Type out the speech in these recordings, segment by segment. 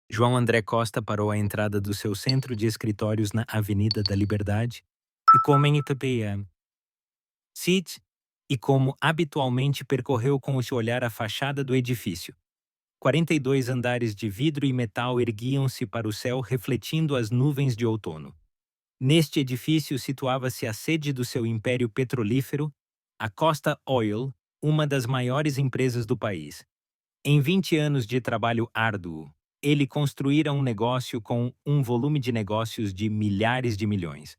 João André Costa parou à entrada do seu centro de escritórios na Avenida da Liberdade e como em IPPM. Cid, e como habitualmente percorreu com o seu olhar a fachada do edifício. 42 andares de vidro e metal erguiam-se para o céu refletindo as nuvens de outono. Neste edifício situava-se a sede do seu império petrolífero, a Costa Oil, uma das maiores empresas do país. Em 20 anos de trabalho árduo, ele construíra um negócio com um volume de negócios de milhares de milhões.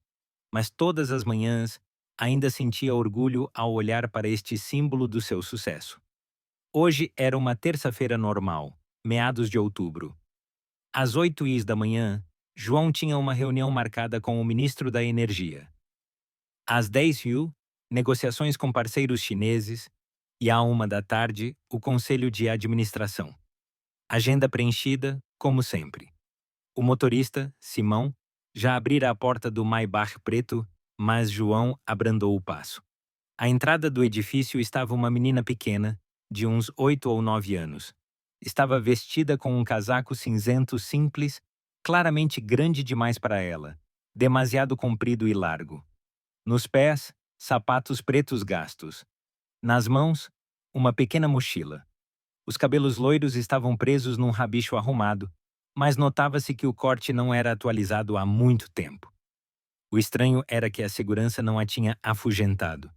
Mas todas as manhãs, ainda sentia orgulho ao olhar para este símbolo do seu sucesso. Hoje era uma terça-feira normal, meados de outubro. Às 8h da manhã, João tinha uma reunião marcada com o ministro da Energia. Às 10h, negociações com parceiros chineses, e à 1 da tarde, o conselho de administração. Agenda preenchida, como sempre. O motorista, Simão, já abrira a porta do Maybach preto, mas João abrandou o passo. À entrada do edifício estava uma menina pequena, de uns 8 ou 9 anos. Estava vestida com um casaco cinzento simples, claramente grande demais para ela, demasiado comprido e largo. Nos pés, sapatos pretos gastos. Nas mãos, uma pequena mochila. Os cabelos loiros estavam presos num rabicho arrumado, mas notava-se que o corte não era atualizado há muito tempo. O estranho era que a segurança não a tinha afugentado.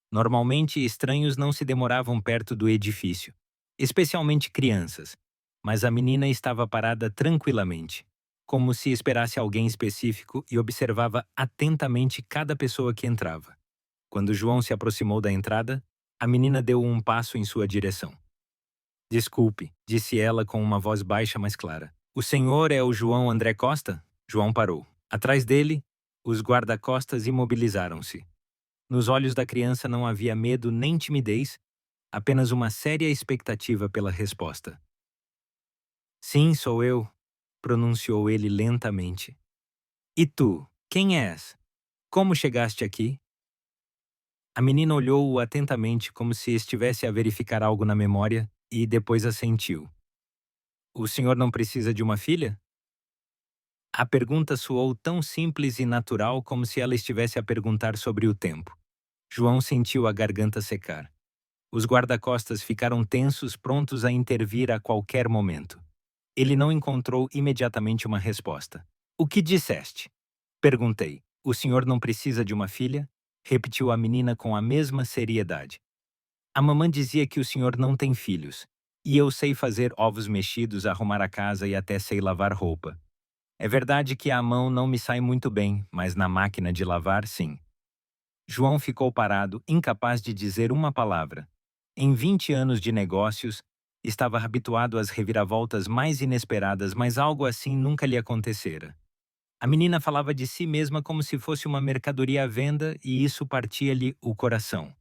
Normalmente, estranhos não se demoravam perto do edifício, especialmente crianças, mas a menina estava parada tranquilamente, como se esperasse alguém específico e observava atentamente cada pessoa que entrava. Quando João se aproximou da entrada, a menina deu um passo em sua direção. Desculpe, disse ela com uma voz baixa mas clara. O senhor é o João André Costa? João parou. Atrás dele, os guarda-costas imobilizaram-se. Nos olhos da criança não havia medo nem timidez, apenas uma séria expectativa pela resposta. Sim, sou eu, pronunciou ele lentamente. E tu, quem és? Como chegaste aqui? A menina olhou-o atentamente como se estivesse a verificar algo na memória e depois assentiu. O senhor não precisa de uma filha? A pergunta soou tão simples e natural como se ela estivesse a perguntar sobre o tempo. João sentiu a garganta secar. Os guarda-costas ficaram tensos, prontos a intervir a qualquer momento. Ele não encontrou imediatamente uma resposta. O que disseste? Perguntei. O senhor não precisa de uma filha? Repetiu a menina com a mesma seriedade. A mamã dizia que o senhor não tem filhos. E eu sei fazer ovos mexidos, arrumar a casa e até sei lavar roupa. É verdade que a mão não me sai muito bem, mas na máquina de lavar, sim. João ficou parado, incapaz de dizer uma palavra. Em 20 anos de negócios, estava habituado às reviravoltas mais inesperadas, mas algo assim nunca lhe acontecera. A menina falava de si mesma como se fosse uma mercadoria à venda e isso partia-lhe o coração.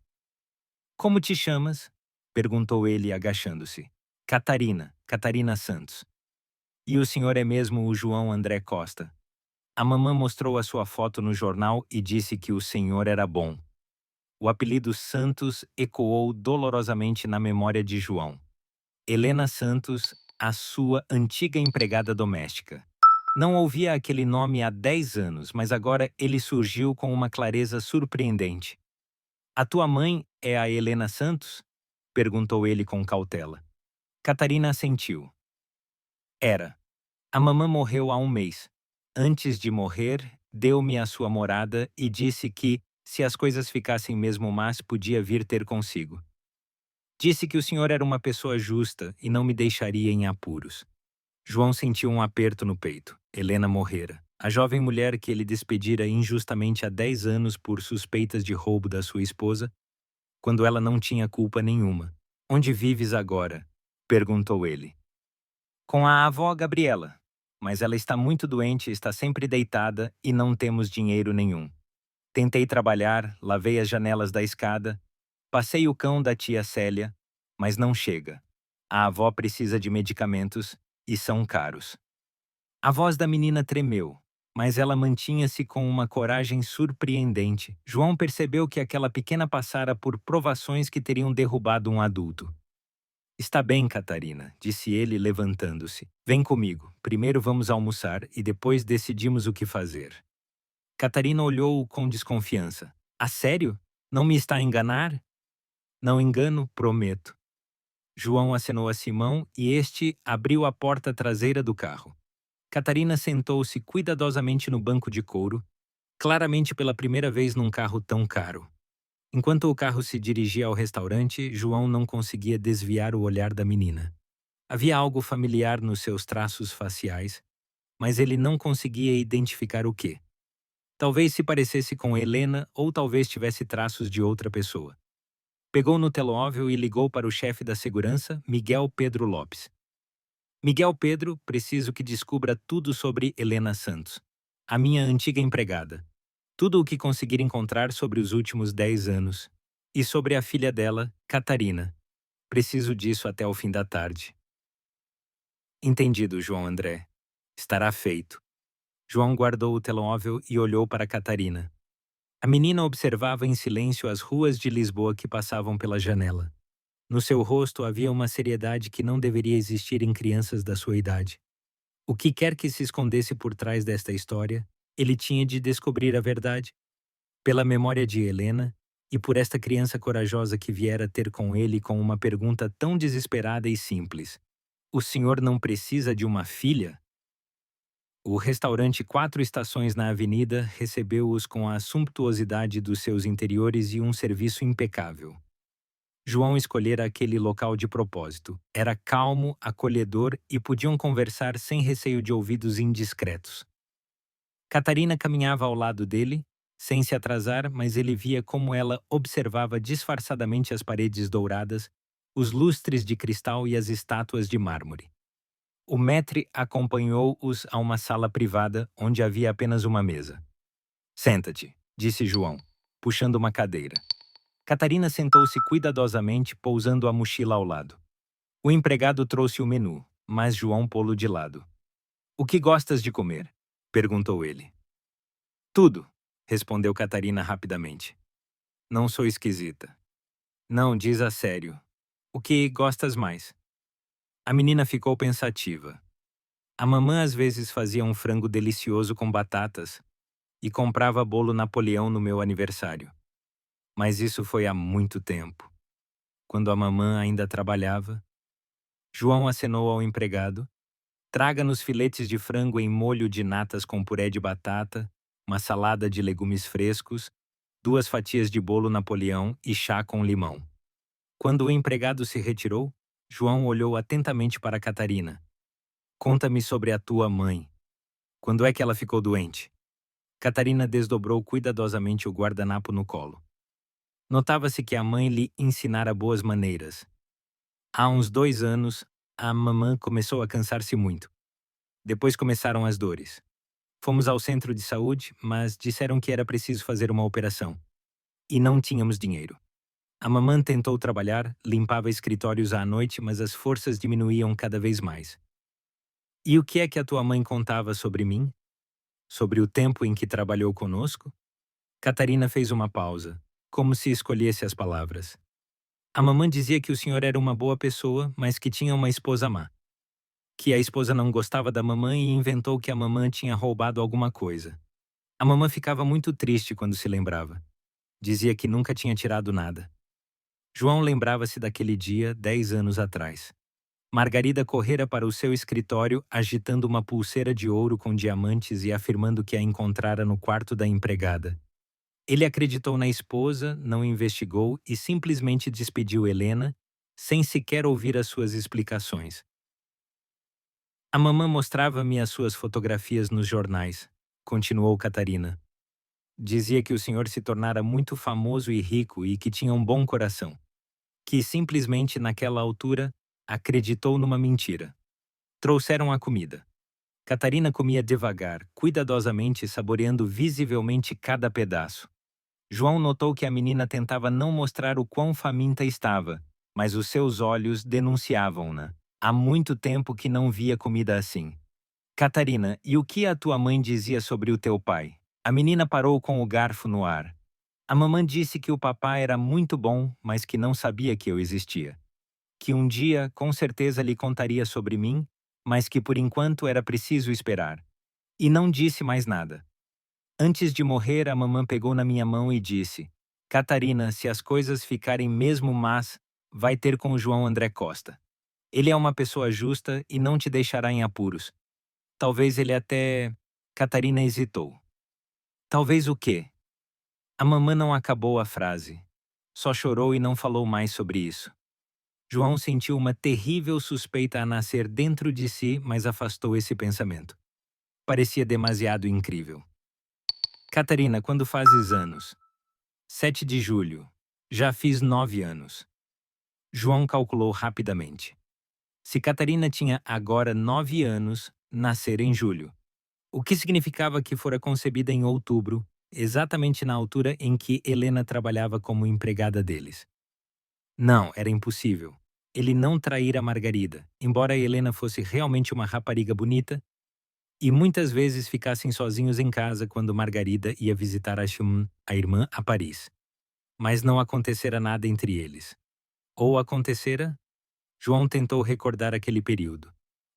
Como te chamas? Perguntou ele, agachando-se. Catarina, Catarina Santos. E o senhor é mesmo o João André Costa? A mamã mostrou a sua foto no jornal e disse que o senhor era bom. O apelido Santos ecoou dolorosamente na memória de João. Helena Santos, a sua antiga empregada doméstica. Não ouvia aquele nome há 10 anos, mas agora ele surgiu com uma clareza surpreendente. A tua mãe é a Helena Santos? Perguntou ele com cautela. Catarina assentiu. Era. A mamã morreu há um mês. Antes de morrer, deu-me a sua morada e disse que, se as coisas ficassem mesmo más, podia vir ter consigo. Disse que o senhor era uma pessoa justa e não me deixaria em apuros. João sentiu um aperto no peito. Helena morrera. A jovem mulher que ele despedira injustamente há 10 anos por suspeitas de roubo da sua esposa, quando ela não tinha culpa nenhuma. Onde vives agora? Perguntou ele. Com a avó Gabriela. Mas ela está muito doente, está sempre deitada e não temos dinheiro nenhum. Tentei trabalhar, lavei as janelas da escada, passei o cão da tia Célia, mas não chega. A avó precisa de medicamentos e são caros. A voz da menina tremeu, mas ela mantinha-se com uma coragem surpreendente. João percebeu que aquela pequena passara por provações que teriam derrubado um adulto. Está bem, Catarina, disse ele, levantando-se. Vem comigo. Primeiro vamos almoçar e depois decidimos o que fazer. Catarina olhou-o com desconfiança. A sério? Não me está a enganar? Não engano, prometo. João acenou a Simão e este abriu a porta traseira do carro. Catarina sentou-se cuidadosamente no banco de couro, claramente pela primeira vez num carro tão caro. Enquanto o carro se dirigia ao restaurante, João não conseguia desviar o olhar da menina. Havia algo familiar nos seus traços faciais, mas ele não conseguia identificar o que. Talvez se parecesse com Helena ou talvez tivesse traços de outra pessoa. Pegou no telemóvel e ligou para o chefe da segurança, Miguel Pedro Lopes. Miguel Pedro, preciso que descubra tudo sobre Helena Santos, a minha antiga empregada. Tudo o que conseguir encontrar sobre os últimos 10 anos. E sobre a filha dela, Catarina. Preciso disso até o fim da tarde. Entendido, João André. Estará feito. João guardou o telemóvel e olhou para Catarina. A menina observava em silêncio as ruas de Lisboa que passavam pela janela. No seu rosto havia uma seriedade que não deveria existir em crianças da sua idade. O que quer que se escondesse por trás desta história, ele tinha de descobrir a verdade. Pela memória de Helena, e por esta criança corajosa que viera ter com ele com uma pergunta tão desesperada e simples. O senhor não precisa de uma filha? O restaurante Quatro Estações na Avenida recebeu-os com a sumptuosidade dos seus interiores e um serviço impecável. João escolhera aquele local de propósito. Era calmo, acolhedor e podiam conversar sem receio de ouvidos indiscretos. Catarina caminhava ao lado dele, sem se atrasar, mas ele via como ela observava disfarçadamente as paredes douradas, os lustres de cristal e as estátuas de mármore. O maître acompanhou-os a uma sala privada onde havia apenas uma mesa. Senta-te, disse João, puxando uma cadeira. Catarina sentou-se cuidadosamente, pousando a mochila ao lado. O empregado trouxe o menu, mas João pô-lo de lado. O que gostas de comer? Perguntou ele. Tudo, respondeu Catarina rapidamente. Não sou esquisita. Não, diz a sério. O que gostas mais? A menina ficou pensativa. A mamã às vezes fazia um frango delicioso com batatas e comprava bolo Napoleão no meu aniversário. Mas isso foi há muito tempo. Quando a mamã ainda trabalhava, João acenou ao empregado. Traga-nos filetes de frango em molho de natas com puré de batata, uma salada de legumes frescos, 2 fatias de bolo Napoleão e chá com limão. Quando o empregado se retirou, João olhou atentamente para Catarina. Conta-me sobre a tua mãe. Quando é que ela ficou doente? Catarina desdobrou cuidadosamente o guardanapo no colo. Notava-se que a mãe lhe ensinara boas maneiras. Há uns 2 anos, a mamã começou a cansar-se muito. Depois começaram as dores. Fomos ao centro de saúde, mas disseram que era preciso fazer uma operação. E não tínhamos dinheiro. A mamã tentou trabalhar, limpava escritórios à noite, mas as forças diminuíam cada vez mais. E o que é que a tua mãe contava sobre mim? Sobre o tempo em que trabalhou conosco? Catarina fez uma pausa, como se escolhesse as palavras. A mamã dizia que o senhor era uma boa pessoa, mas que tinha uma esposa má. Que a esposa não gostava da mamãe e inventou que a mamã tinha roubado alguma coisa. A mamã ficava muito triste quando se lembrava. Dizia que nunca tinha tirado nada. João lembrava-se daquele dia 10 anos atrás. Margarida correra para o seu escritório agitando uma pulseira de ouro com diamantes e afirmando que a encontrara no quarto da empregada. Ele acreditou na esposa, não investigou e simplesmente despediu Helena, sem sequer ouvir as suas explicações. A mamã mostrava-me as suas fotografias nos jornais, continuou Catarina. Dizia que o senhor se tornara muito famoso e rico e que tinha um bom coração. Que simplesmente naquela altura acreditou numa mentira. Trouxeram a comida. Catarina comia devagar, cuidadosamente, saboreando visivelmente cada pedaço. João notou que a menina tentava não mostrar o quão faminta estava, mas os seus olhos denunciavam-na. Há muito tempo que não via comida assim. Catarina, e o que a tua mãe dizia sobre o teu pai? A menina parou com o garfo no ar. A mamãe disse que o papai era muito bom, mas que não sabia que eu existia. que um dia com certeza lhe contaria sobre mim, mas que por enquanto era preciso esperar. E não disse mais nada. Antes de morrer, a mamã pegou na minha mão e disse: Catarina, se as coisas ficarem mesmo más, vai ter com o João André Costa. Ele é uma pessoa justa e não te deixará em apuros. Talvez ele até... Catarina hesitou. Talvez o quê? A mamã não acabou a frase. Só chorou e não falou mais sobre isso. João sentiu uma terrível suspeita a nascer dentro de si, mas afastou esse pensamento. Parecia demasiado incrível. Catarina, quando fazes anos? 7 de julho. Já fiz 9 anos. João calculou rapidamente. Se Catarina tinha agora 9 anos, nascera em julho. O que significava que fora concebida em outubro, exatamente na altura em que Helena trabalhava como empregada deles. Não, era impossível. Ele não traíra Margarida, embora Helena fosse realmente uma rapariga bonita, e muitas vezes ficassem sozinhos em casa quando Margarida ia visitar a irmã, a Paris. Mas não acontecera nada entre eles. Ou acontecera? João tentou recordar aquele período.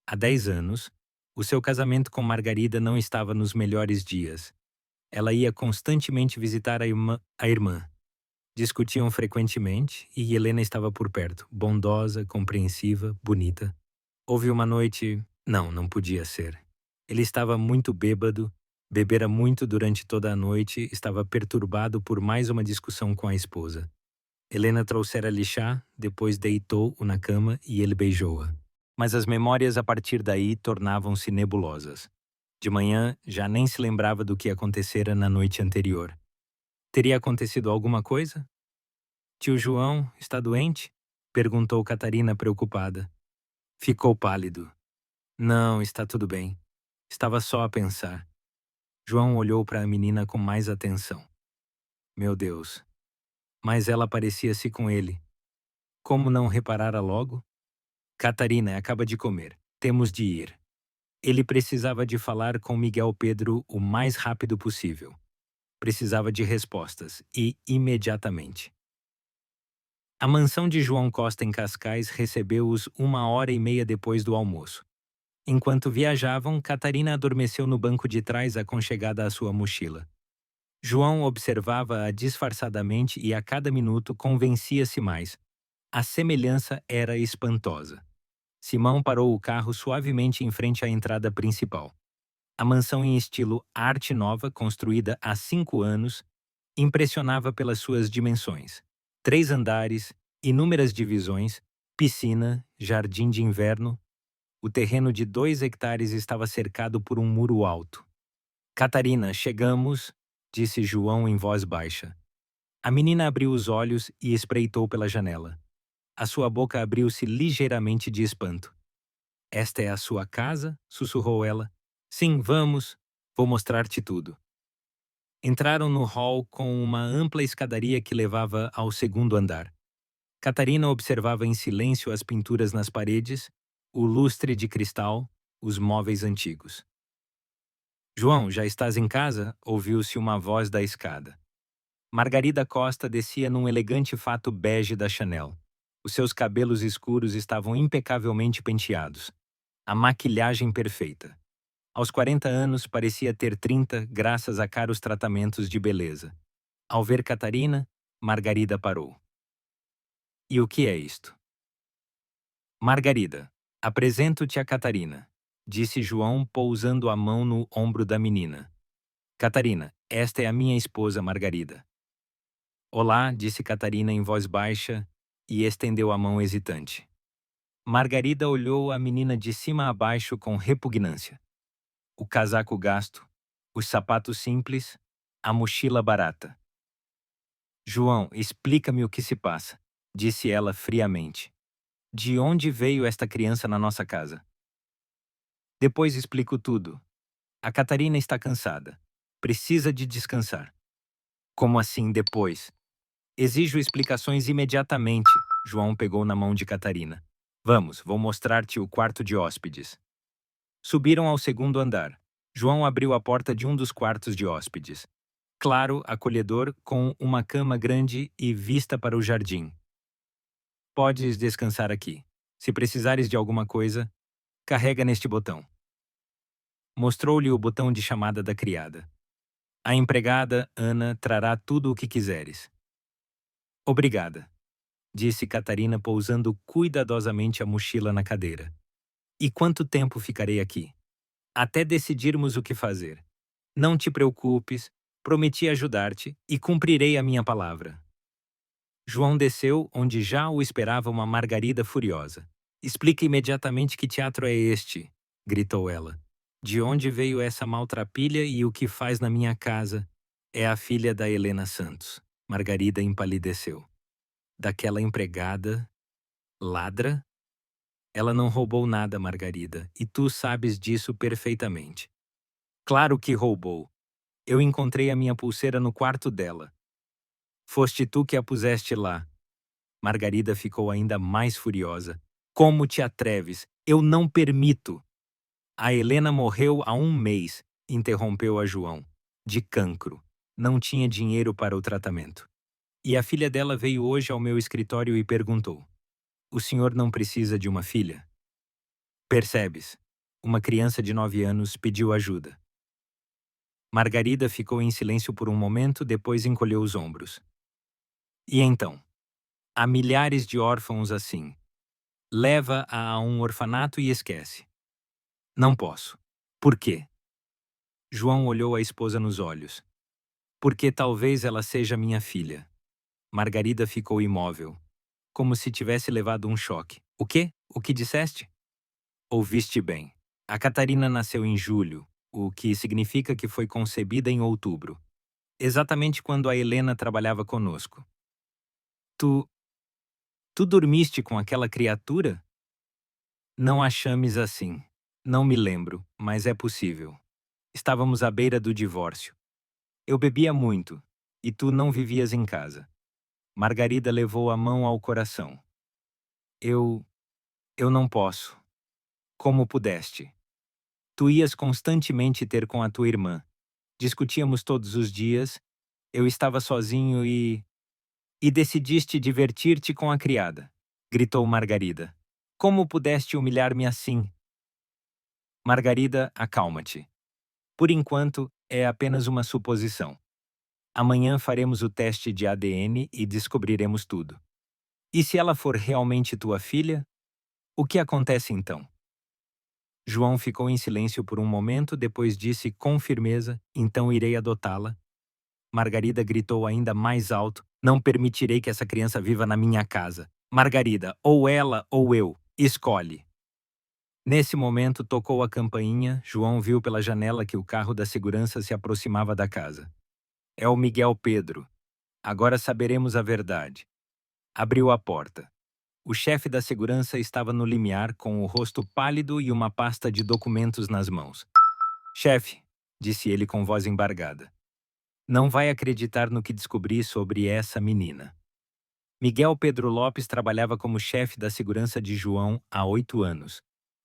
Há 10 anos, o seu casamento com Margarida não estava nos melhores dias. Ela ia constantemente visitar a irmã. Discutiam frequentemente e Helena estava por perto, bondosa, compreensiva, bonita. Houve uma noite... Não, não podia ser. Ele estava muito bêbado, bebera muito durante toda a noite, estava perturbado por mais uma discussão com a esposa. Helena trouxera-lhe chá, depois deitou-o na cama e ele beijou-a. Mas as memórias a partir daí tornavam-se nebulosas. De manhã, já nem se lembrava do que acontecera na noite anterior. Teria acontecido alguma coisa? Tio João está doente? Perguntou Catarina preocupada. Ficou pálido. Não, está tudo bem. Estava só a pensar. João olhou para a menina com mais atenção. Meu Deus. Mas ela parecia-se com ele. Como não reparara logo? Catarina, acaba de comer. Temos de ir. Ele precisava de falar com Miguel Pedro o mais rápido possível. Precisava de respostas, e imediatamente. A mansão de João Costa em Cascais recebeu-os 1h30 depois do almoço. Enquanto viajavam, Catarina adormeceu no banco de trás aconchegada à sua mochila. João observava-a disfarçadamente e a cada minuto convencia-se mais. A semelhança era espantosa. Simão parou o carro suavemente em frente à entrada principal. A mansão em estilo arte nova, construída há 5 anos, impressionava pelas suas dimensões. 3 andares, inúmeras divisões, piscina, jardim de inverno. O terreno de 2 hectares estava cercado por um muro alto. Catarina, chegamos, disse João em voz baixa. A menina abriu os olhos e espreitou pela janela. A sua boca abriu-se ligeiramente de espanto. Esta é a sua casa? Sussurrou ela. Sim, vamos. Vou mostrar-te tudo. Entraram no hall com uma ampla escadaria que levava ao 2º andar. Catarina observava em silêncio as pinturas nas paredes, o lustre de cristal, os móveis antigos. João, já estás em casa? Ouviu-se uma voz da escada. Margarida Costa descia num elegante fato bege da Chanel. Os seus cabelos escuros estavam impecavelmente penteados. A maquilhagem perfeita. Aos 40 anos parecia ter 30 graças a caros tratamentos de beleza. Ao ver Catarina, Margarida parou. E o que é isto? Margarida, apresento-te a Catarina, disse João pousando a mão no ombro da menina. Catarina, esta é a minha esposa Margarida. Olá, disse Catarina em voz baixa e estendeu a mão hesitante. Margarida olhou a menina de cima a baixo com repugnância. O casaco gasto, os sapatos simples, a mochila barata. João, explica-me o que se passa, disse ela friamente. De onde veio esta criança na nossa casa? Depois explico tudo. A Catarina está cansada. Precisa de descansar. Como assim depois? Exijo explicações imediatamente. João pegou na mão de Catarina. Vamos, vou mostrar-te o quarto de hóspedes. Subiram ao 2º andar. João abriu a porta de um dos quartos de hóspedes. Claro, acolhedor, com uma cama grande e vista para o jardim. Podes descansar aqui. Se precisares de alguma coisa, carrega neste botão. Mostrou-lhe o botão de chamada da criada. A empregada, Ana, trará tudo o que quiseres. Obrigada, disse Catarina, pousando cuidadosamente a mochila na cadeira. E quanto tempo ficarei aqui? Até decidirmos o que fazer. Não te preocupes, prometi ajudar-te e cumprirei a minha palavra. João desceu, onde já o esperava uma Margarida furiosa. Explica imediatamente que teatro é este, gritou ela. De onde veio essa maltrapilha e o que faz na minha casa? É a filha da Helena Santos. Margarida empalideceu. Daquela empregada? Ladra? Ela não roubou nada, Margarida, e tu sabes disso perfeitamente. Claro que roubou. Eu encontrei a minha pulseira no quarto dela. Foste tu que a puseste lá. Margarida ficou ainda mais furiosa. Como te atreves? Eu não permito. A Helena morreu há 1 mês, interrompeu a João. De cancro. Não tinha dinheiro para o tratamento. E a filha dela veio hoje ao meu escritório e perguntou: o senhor não precisa de uma filha? Percebes? Uma criança de 9 anos pediu ajuda. Margarida ficou em silêncio por um momento, depois encolheu os ombros. E então? Há milhares de órfãos assim. Leva-a a um orfanato e esquece. Não posso. Por quê? João olhou a esposa nos olhos. Porque talvez ela seja minha filha. Margarida ficou imóvel, como se tivesse levado um choque. O quê? O que disseste? Ouviste bem. A Catarina nasceu em julho, o que significa que foi concebida em outubro. Exatamente quando a Helena trabalhava conosco. Tu dormiste com aquela criatura? Não a chames assim. Não me lembro, mas é possível. Estávamos à beira do divórcio. Eu bebia muito, e tu não vivias em casa. Margarida levou a mão ao coração. Eu não posso. Como pudeste? Tu ias constantemente ter com a tua irmã. Discutíamos todos os dias. Eu estava sozinho e decidiste divertir-te com a criada, gritou Margarida. Como pudeste humilhar-me assim? Margarida, acalma-te. Por enquanto, é apenas uma suposição. Amanhã faremos o teste de ADN e descobriremos tudo. E se ela for realmente tua filha? O que acontece então? João ficou em silêncio por um momento, depois disse com firmeza: então irei adotá-la. Margarida gritou ainda mais alto: não permitirei que essa criança viva na minha casa. Margarida, ou ela ou eu. Escolhe. Nesse momento tocou a campainha. João viu pela janela que o carro da segurança se aproximava da casa. É o Miguel Pedro. Agora saberemos a verdade. Abriu a porta. O chefe da segurança estava no limiar, com o rosto pálido e uma pasta de documentos nas mãos. Chefe, disse ele com voz embargada, não vai acreditar no que descobri sobre essa menina. Miguel Pedro Lopes trabalhava como chefe da segurança de João há 8 anos.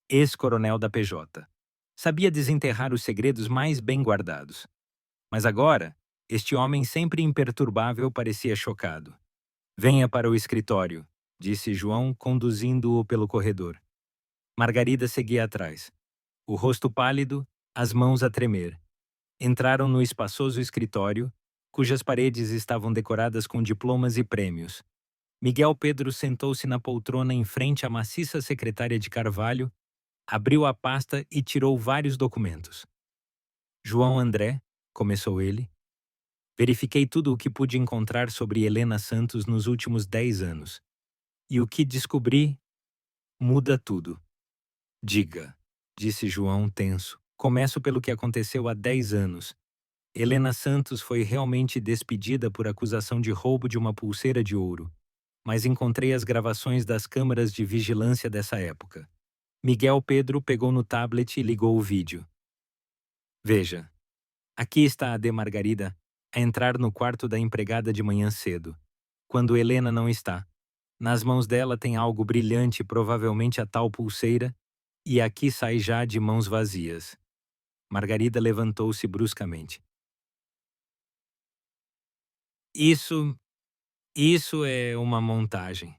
Ex-coronel da PJ. Sabia desenterrar os segredos mais bem guardados. Mas agora, este homem sempre imperturbável parecia chocado. Venha para o escritório, disse João, conduzindo-o pelo corredor. Margarida seguia atrás. O rosto pálido, as mãos a tremer. Entraram no espaçoso escritório, cujas paredes estavam decoradas com diplomas e prêmios. Miguel Pedro sentou-se na poltrona em frente à maciça secretária de Carvalho, abriu a pasta e tirou vários documentos. João André, começou ele, verifiquei tudo o que pude encontrar sobre Helena Santos nos últimos 10 anos. E o que descobri muda tudo. Diga, disse João tenso. Começo pelo que aconteceu há 10 anos. Helena Santos foi realmente despedida por acusação de roubo de uma pulseira de ouro. Mas encontrei as gravações das câmaras de vigilância dessa época. Miguel Pedro pegou no tablet e ligou o vídeo. Veja. Aqui está a de Margarida a entrar no quarto da empregada de manhã cedo, quando Helena não está. Nas mãos dela tem algo brilhante, provavelmente a tal pulseira, e aqui sai já de mãos vazias. Margarida levantou-se bruscamente. Isso é uma montagem.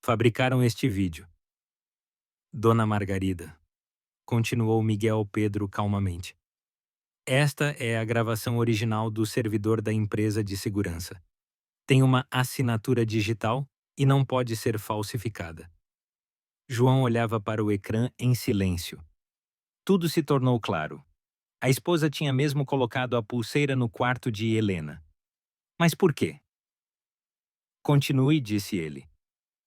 Fabricaram este vídeo. Dona Margarida, continuou Miguel Pedro calmamente. Esta é a gravação original do servidor da empresa de segurança. Tem uma assinatura digital e não pode ser falsificada. João olhava para o ecrã em silêncio. Tudo se tornou claro. A esposa tinha mesmo colocado a pulseira no quarto de Helena. Mas por quê? Continue, disse ele.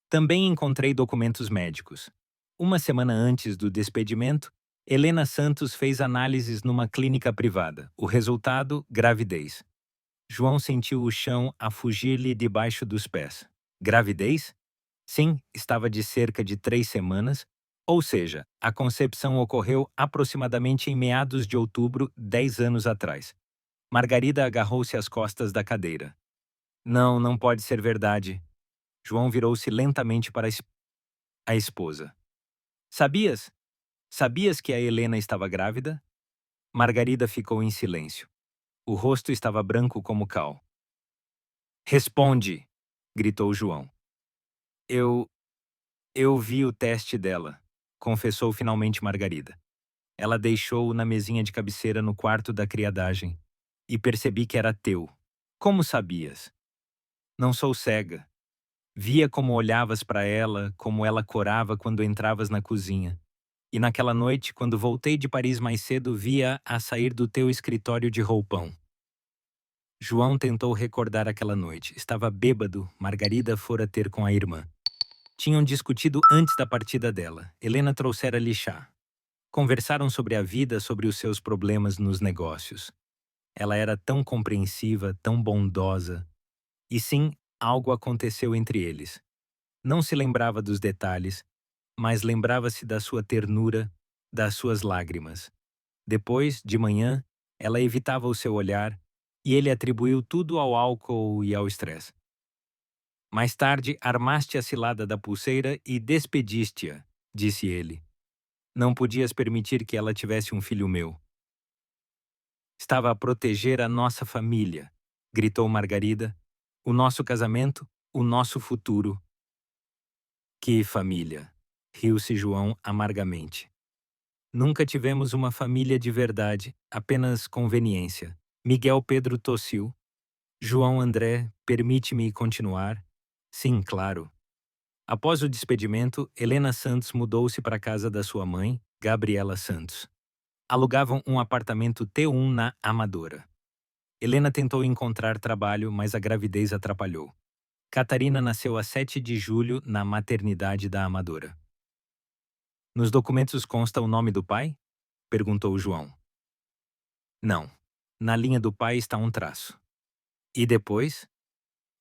Também encontrei documentos médicos. Uma semana antes do despedimento, Helena Santos fez análises numa clínica privada. O resultado, gravidez. João sentiu o chão a fugir-lhe debaixo dos pés. Gravidez? Sim, estava de cerca de 3 semanas, ou seja, a concepção ocorreu aproximadamente em meados de outubro, 10 anos atrás. Margarida agarrou-se às costas da cadeira. Não, não pode ser verdade. João virou-se lentamente para a esposa. Sabias? Sabias que a Helena estava grávida? Margarida ficou em silêncio. O rosto estava branco como cal. Responde! Gritou João. Eu vi o teste dela, confessou finalmente Margarida. Ela deixou-o na mesinha de cabeceira no quarto da criadagem. E percebi que era teu. Como sabias? Não sou cega. Via como olhavas para ela, como ela corava quando entravas na cozinha. E naquela noite, quando voltei de Paris mais cedo, via a sair do teu escritório de roupão. João tentou recordar aquela noite. Estava bêbado, Margarida fora ter com a irmã. Tinham discutido antes da partida dela. Helena trouxera-lhe chá. Conversaram sobre a vida, sobre os seus problemas nos negócios. Ela era tão compreensiva, tão bondosa. E sim, algo aconteceu entre eles. Não se lembrava dos detalhes, mas lembrava-se da sua ternura, das suas lágrimas. Depois, de manhã, ela evitava o seu olhar e ele atribuiu tudo ao álcool e ao estresse. Mais tarde, armaste a cilada da pulseira e despediste-a, disse ele. Não podias permitir que ela tivesse um filho meu. Estava a proteger a nossa família, gritou Margarida. O nosso casamento, o nosso futuro. Que família? Riu-se João amargamente. Nunca tivemos uma família de verdade, apenas conveniência. Miguel Pedro tossiu. João André, permite-me continuar? Sim, claro. Após o despedimento, Helena Santos mudou-se para a casa da sua mãe, Gabriela Santos. Alugavam um apartamento T1 na Amadora. Helena tentou encontrar trabalho, mas a gravidez atrapalhou. Catarina nasceu a 7 de julho na maternidade da Amadora. Nos documentos consta o nome do pai? Perguntou João. Não. Na linha do pai está um traço. E depois?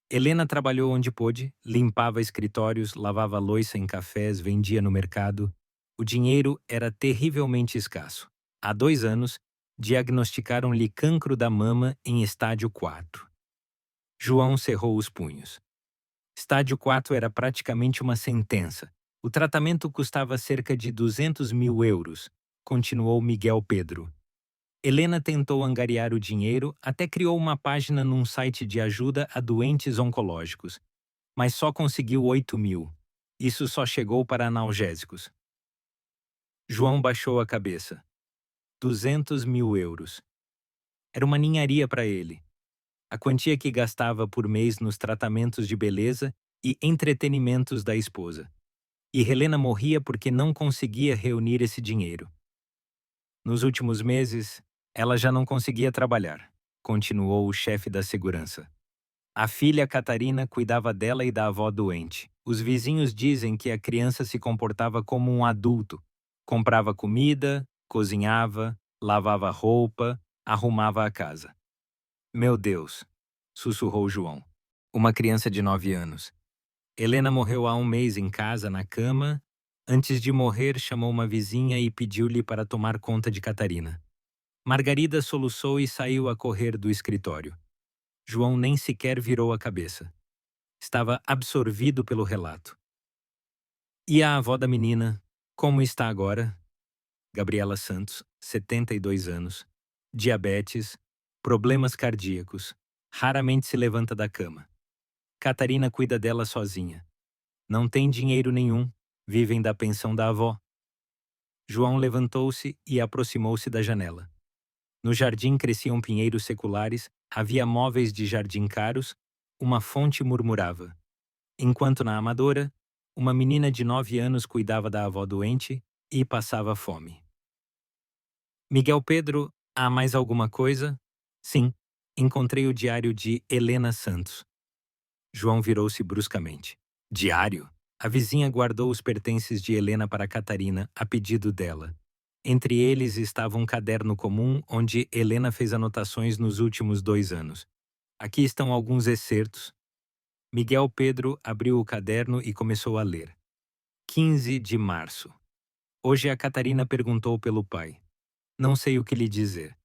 Helena trabalhou onde pôde, limpava escritórios, lavava louça em cafés, vendia no mercado. O dinheiro era terrivelmente escasso. Há 2 anos, diagnosticaram-lhe cancro da mama em estágio 4. João cerrou os punhos. Estágio 4 era praticamente uma sentença. O tratamento custava cerca de 200 mil euros, continuou Miguel Pedro. Helena tentou angariar o dinheiro, até criou uma página num site de ajuda a doentes oncológicos, mas só conseguiu 8 mil. Isso só chegou para analgésicos. João baixou a cabeça. 200 mil euros. Era uma ninharia para ele. A quantia que gastava por mês nos tratamentos de beleza e entretenimentos da esposa. E Helena morria porque não conseguia reunir esse dinheiro. Nos últimos meses, ela já não conseguia trabalhar, continuou o chefe da segurança. A filha Catarina cuidava dela e da avó doente. Os vizinhos dizem que a criança se comportava como um adulto. Comprava comida, cozinhava, lavava roupa, arrumava a casa. Meu Deus, sussurrou João. Uma criança de 9 anos. Helena morreu há um mês em casa, na cama. Antes de morrer, chamou uma vizinha e pediu-lhe para tomar conta de Catarina. Margarida soluçou e saiu a correr do escritório. João nem sequer virou a cabeça. Estava absorvido pelo relato. E a avó da menina, como está agora? Gabriela Santos, 72 anos. Diabetes, problemas cardíacos. Raramente se levanta da cama. Catarina cuida dela sozinha. Não tem dinheiro nenhum. Vivem da pensão da avó. João levantou-se e aproximou-se da janela. No jardim cresciam pinheiros seculares, havia móveis de jardim caros, uma fonte murmurava. Enquanto na Amadora, uma menina de 9 anos cuidava da avó doente e passava fome. Miguel Pedro, há mais alguma coisa? Sim, encontrei o diário de Helena Santos. João virou-se bruscamente. Diário? A vizinha guardou os pertences de Helena para Catarina, a pedido dela. Entre eles estava um caderno comum onde Helena fez anotações nos últimos 2 anos. Aqui estão alguns excertos. Miguel Pedro abriu o caderno e começou a ler. 15 de março. Hoje a Catarina perguntou pelo pai. Não sei o que lhe dizer.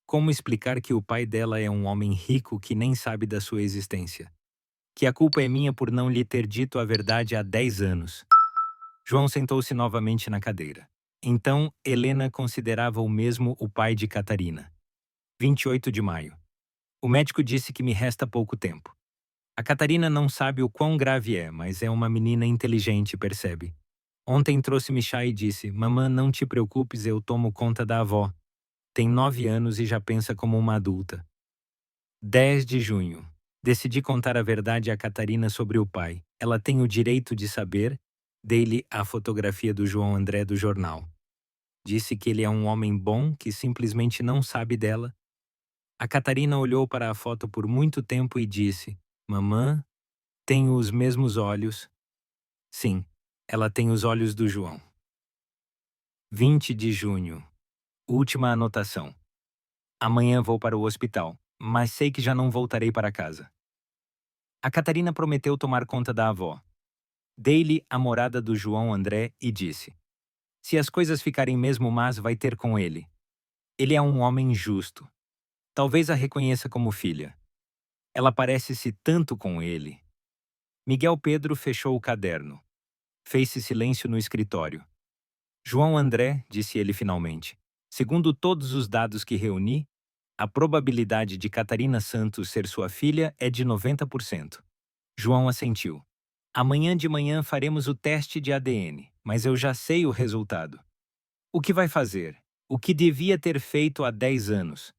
Como explicar que o pai dela é um homem rico que nem sabe da sua existência? Que a culpa é minha por não lhe ter dito a verdade há 10 anos. João sentou-se novamente na cadeira. Então, Helena considerava o mesmo o pai de Catarina. 28 de maio. O médico disse que me resta pouco tempo. A Catarina não sabe o quão grave é, mas é uma menina inteligente, percebe? Ontem trouxe-me chá e disse, mamã, não te preocupes, eu tomo conta da avó. Tem 9 anos e já pensa como uma adulta. 10 de junho. Decidi contar a verdade a Catarina sobre o pai. Ela tem o direito de saber. Dei-lhe a fotografia do João André do jornal. Disse que ele é um homem bom que simplesmente não sabe dela. A Catarina olhou para a foto por muito tempo e disse, mamã, tenho os mesmos olhos. Sim, ela tem os olhos do João. 20 de junho. Última anotação. Amanhã vou para o hospital, mas sei que já não voltarei para casa. A Catarina prometeu tomar conta da avó. Dei-lhe a morada do João André e disse: se as coisas ficarem mesmo más, vai ter com ele. Ele é um homem justo. Talvez a reconheça como filha. Ela parece-se tanto com ele. Miguel Pedro fechou o caderno. Fez-se silêncio no escritório. João André, disse ele finalmente, segundo todos os dados que reuni, a probabilidade de Catarina Santos ser sua filha é de 90%. João assentiu. Amanhã de manhã faremos o teste de ADN, mas eu já sei o resultado. O que vai fazer? O que devia ter feito há 10 anos?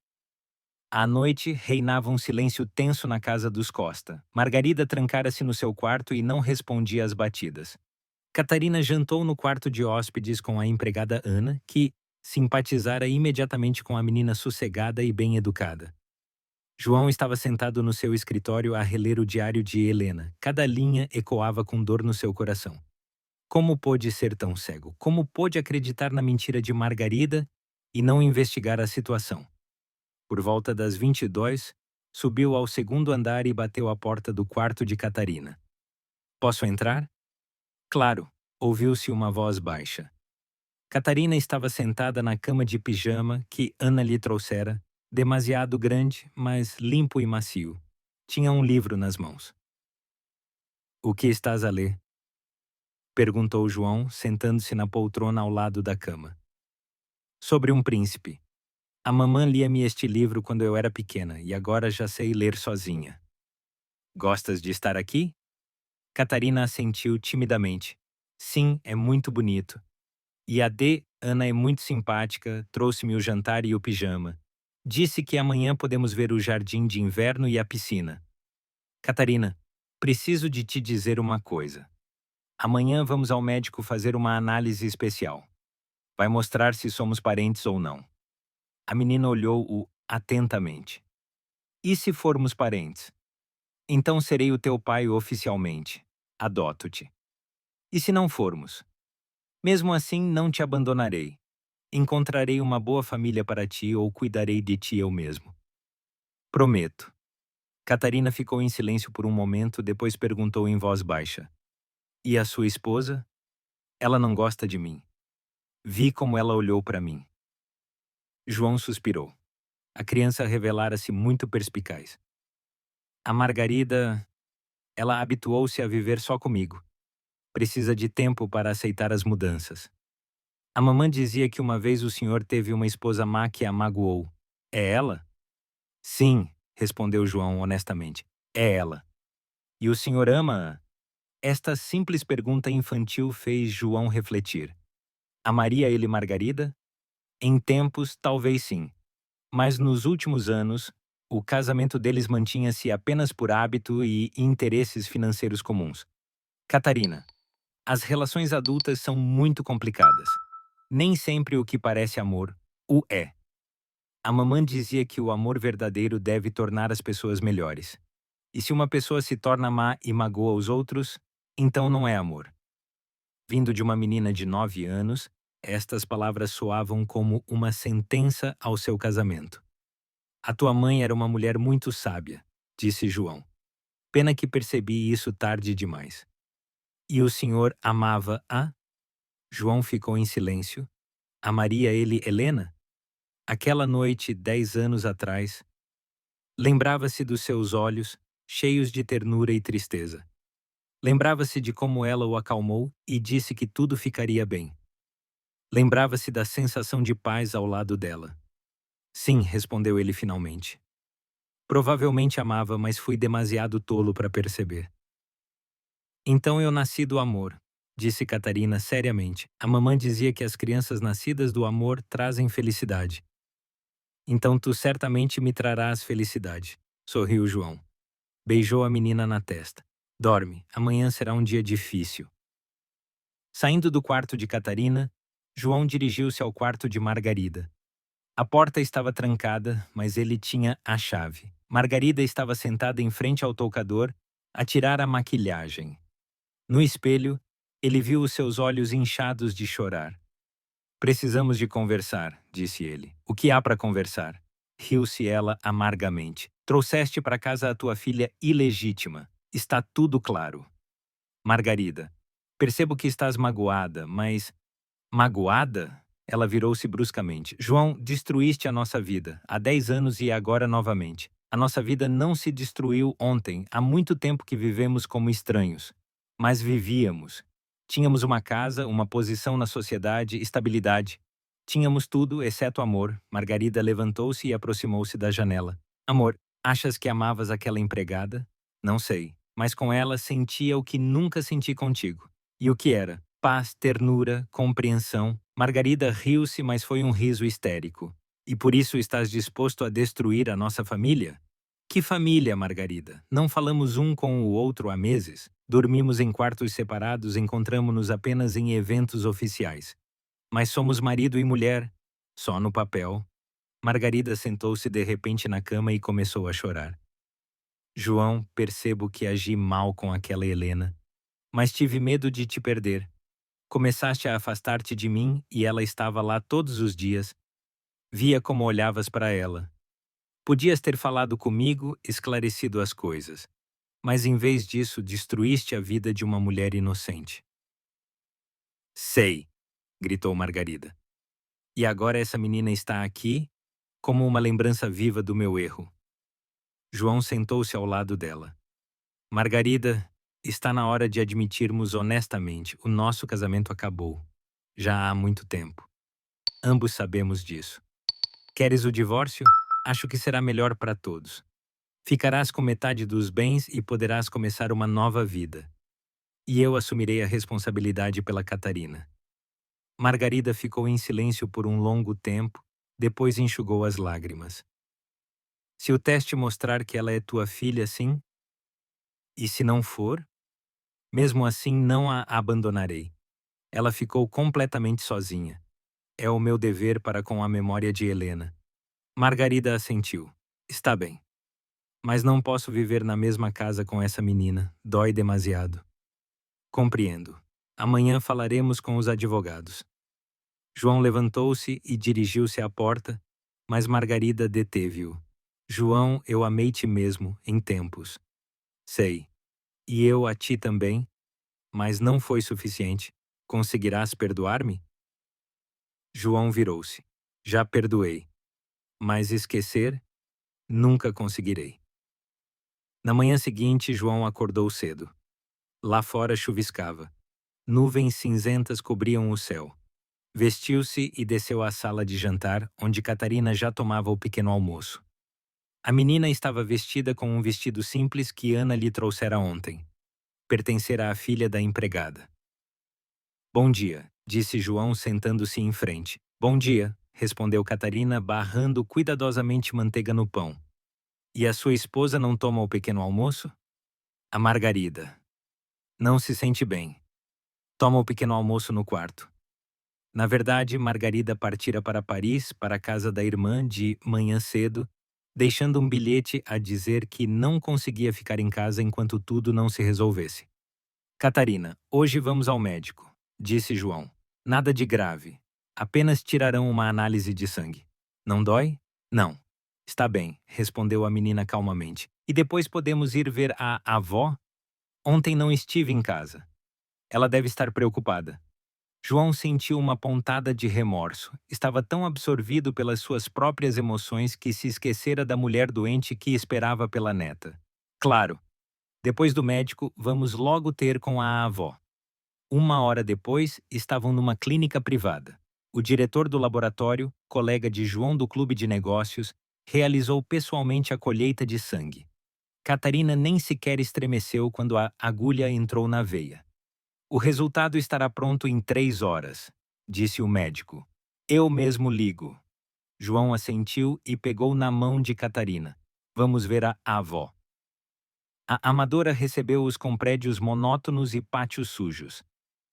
À noite, reinava um silêncio tenso na casa dos Costa. Margarida trancara-se no seu quarto e não respondia às batidas. Catarina jantou no quarto de hóspedes com a empregada Ana, que simpatizara imediatamente com a menina sossegada e bem educada. João estava sentado no seu escritório a reler o diário de Helena. Cada linha ecoava com dor no seu coração. Como pôde ser tão cego? Como pôde acreditar na mentira de Margarida e não investigar a situação? Por volta das 22, subiu ao segundo andar e bateu à porta do quarto de Catarina. Posso entrar? Claro, ouviu-se uma voz baixa. Catarina estava sentada na cama de pijama que Ana lhe trouxera, demasiado grande, mas limpo e macio. Tinha um livro nas mãos. O que estás a ler? Perguntou João, sentando-se na poltrona ao lado da cama. Sobre um príncipe. A mamã lia-me este livro quando eu era pequena e agora já sei ler sozinha. Gostas de estar aqui? Catarina assentiu timidamente. Sim, é muito bonito. E a Ana é muito simpática, trouxe-me o jantar e o pijama. Disse que amanhã podemos ver o jardim de inverno e a piscina. Catarina, preciso de te dizer uma coisa. Amanhã vamos ao médico fazer uma análise especial. Vai mostrar se somos parentes ou não. A menina olhou-o atentamente. E se formos parentes? Então serei o teu pai oficialmente. Adoto-te. E se não formos? Mesmo assim, não te abandonarei. Encontrarei uma boa família para ti ou cuidarei de ti eu mesmo. Prometo. Catarina ficou em silêncio por um momento, depois perguntou em voz baixa. E a sua esposa? Ela não gosta de mim. Vi como ela olhou para mim. João suspirou. A criança revelara-se muito perspicaz. A Margarida, ela habituou-se a viver só comigo. Precisa de tempo para aceitar as mudanças. A mamã dizia que uma vez o senhor teve uma esposa má que a magoou. É ela? Sim, respondeu João honestamente. É ela. E o senhor ama-a? Esta simples pergunta infantil fez João refletir. Amaria ele Margarida? Em tempos, talvez sim. Mas nos últimos anos, o casamento deles mantinha-se apenas por hábito e interesses financeiros comuns. Catarina, as relações adultas são muito complicadas. Nem sempre o que parece amor o é. A mamãe dizia que o amor verdadeiro deve tornar as pessoas melhores. E se uma pessoa se torna má e magoa os outros, então não é amor. Vindo de uma menina de 9 anos, estas palavras soavam como uma sentença ao seu casamento. A tua mãe era uma mulher muito sábia, disse João. Pena que percebi isso tarde demais. E o senhor amava-a? João ficou em silêncio. Amaria ele Helena? Aquela noite, 10 anos atrás, lembrava-se dos seus olhos, cheios de ternura e tristeza. Lembrava-se de como ela o acalmou e disse que tudo ficaria bem. Lembrava-se da sensação de paz ao lado dela. Sim, respondeu ele finalmente. Provavelmente amava, mas fui demasiado tolo para perceber. Então eu nasci do amor, disse Catarina seriamente. A mamãe dizia que as crianças nascidas do amor trazem felicidade. Então tu certamente me trarás felicidade, sorriu João. Beijou a menina na testa. Dorme, amanhã será um dia difícil. Saindo do quarto de Catarina, João dirigiu-se ao quarto de Margarida. A porta estava trancada, mas ele tinha a chave. Margarida estava sentada em frente ao toucador, a tirar a maquilhagem. No espelho, ele viu os seus olhos inchados de chorar. Precisamos de conversar, disse ele. O que há para conversar? Riu-se ela amargamente. Trouxeste para casa a tua filha ilegítima. Está tudo claro. Margarida, percebo que estás magoada, mas... Magoada? Ela virou-se bruscamente. João, destruíste a nossa vida, há 10 anos e agora novamente. A nossa vida não se destruiu ontem, há muito tempo que vivemos como estranhos. Mas vivíamos. Tínhamos uma casa, uma posição na sociedade, estabilidade. Tínhamos tudo, exceto amor. Margarida levantou-se e aproximou-se da janela. Amor, achas que amavas aquela empregada? Não sei, mas com ela sentia o que nunca senti contigo. E o que era? Paz, ternura, compreensão. Margarida riu-se, mas foi um riso histérico. E por isso estás disposto a destruir a nossa família? Que família, Margarida? Não falamos um com o outro há meses. Dormimos em quartos separados, encontramo-nos apenas em eventos oficiais. Mas somos marido e mulher, só no papel. Margarida sentou-se de repente na cama e começou a chorar. João, percebo que agi mal com aquela Helena, mas tive medo de te perder. Começaste a afastar-te de mim e ela estava lá todos os dias. Via como olhavas para ela. Podias ter falado comigo, esclarecido as coisas. Mas em vez disso, destruíste a vida de uma mulher inocente. Sei, gritou Margarida. E agora essa menina está aqui, como uma lembrança viva do meu erro. João sentou-se ao lado dela. Margarida, está na hora de admitirmos honestamente, o nosso casamento acabou. Já há muito tempo. Ambos sabemos disso. Queres o divórcio? Acho que será melhor para todos. Ficarás com metade dos bens e poderás começar uma nova vida. E eu assumirei a responsabilidade pela Catarina. Margarida ficou em silêncio por um longo tempo, depois enxugou as lágrimas. Se o teste mostrar que ela é tua filha, sim? E se não for? Mesmo assim, não a abandonarei. Ela ficou completamente sozinha. É o meu dever para com a memória de Helena. Margarida assentiu. Está bem. Mas não posso viver na mesma casa com essa menina. Dói demasiado. Compreendo. Amanhã falaremos com os advogados. João levantou-se e dirigiu-se à porta, mas Margarida deteve-o. João, eu amei-te mesmo, em tempos. Sei. E eu a ti também, mas não foi suficiente. Conseguirás perdoar-me? João virou-se. Já perdoei. Mas esquecer? Nunca conseguirei. Na manhã seguinte, João acordou cedo. Lá fora chuviscava. Nuvens cinzentas cobriam o céu. Vestiu-se e desceu à sala de jantar, onde Catarina já tomava o pequeno almoço. A menina estava vestida com um vestido simples que Ana lhe trouxera ontem. pertencer à filha da empregada. Bom dia, disse João sentando-se em frente. Bom dia, respondeu Catarina, barrando cuidadosamente manteiga no pão. E a sua esposa não toma o pequeno almoço? A Margarida. Não se sente bem. Toma o pequeno almoço no quarto. Na verdade, Margarida partira para Paris, para a casa da irmã, de manhã cedo, deixando um bilhete a dizer que não conseguia ficar em casa enquanto tudo não se resolvesse. Catarina, hoje vamos ao médico, disse João. Nada de grave. Apenas tirarão uma análise de sangue. Não dói? Não. Está bem, respondeu a menina calmamente. E depois podemos ir ver a avó? Ontem não estive em casa. Ela deve estar preocupada. João sentiu uma pontada de remorso. Estava tão absorvido pelas suas próprias emoções que se esquecera da mulher doente que esperava pela neta. Claro. Depois do médico, vamos logo ter com a avó. 1 hora depois, estavam numa clínica privada. O diretor do laboratório, colega de João do clube de negócios, realizou pessoalmente a colheita de sangue. Catarina nem sequer estremeceu quando a agulha entrou na veia. O resultado estará pronto em 3 horas, disse o médico. Eu mesmo ligo. João assentiu e pegou na mão de Catarina. Vamos ver a avó. A amadora recebeu-os com prédios monótonos e pátios sujos.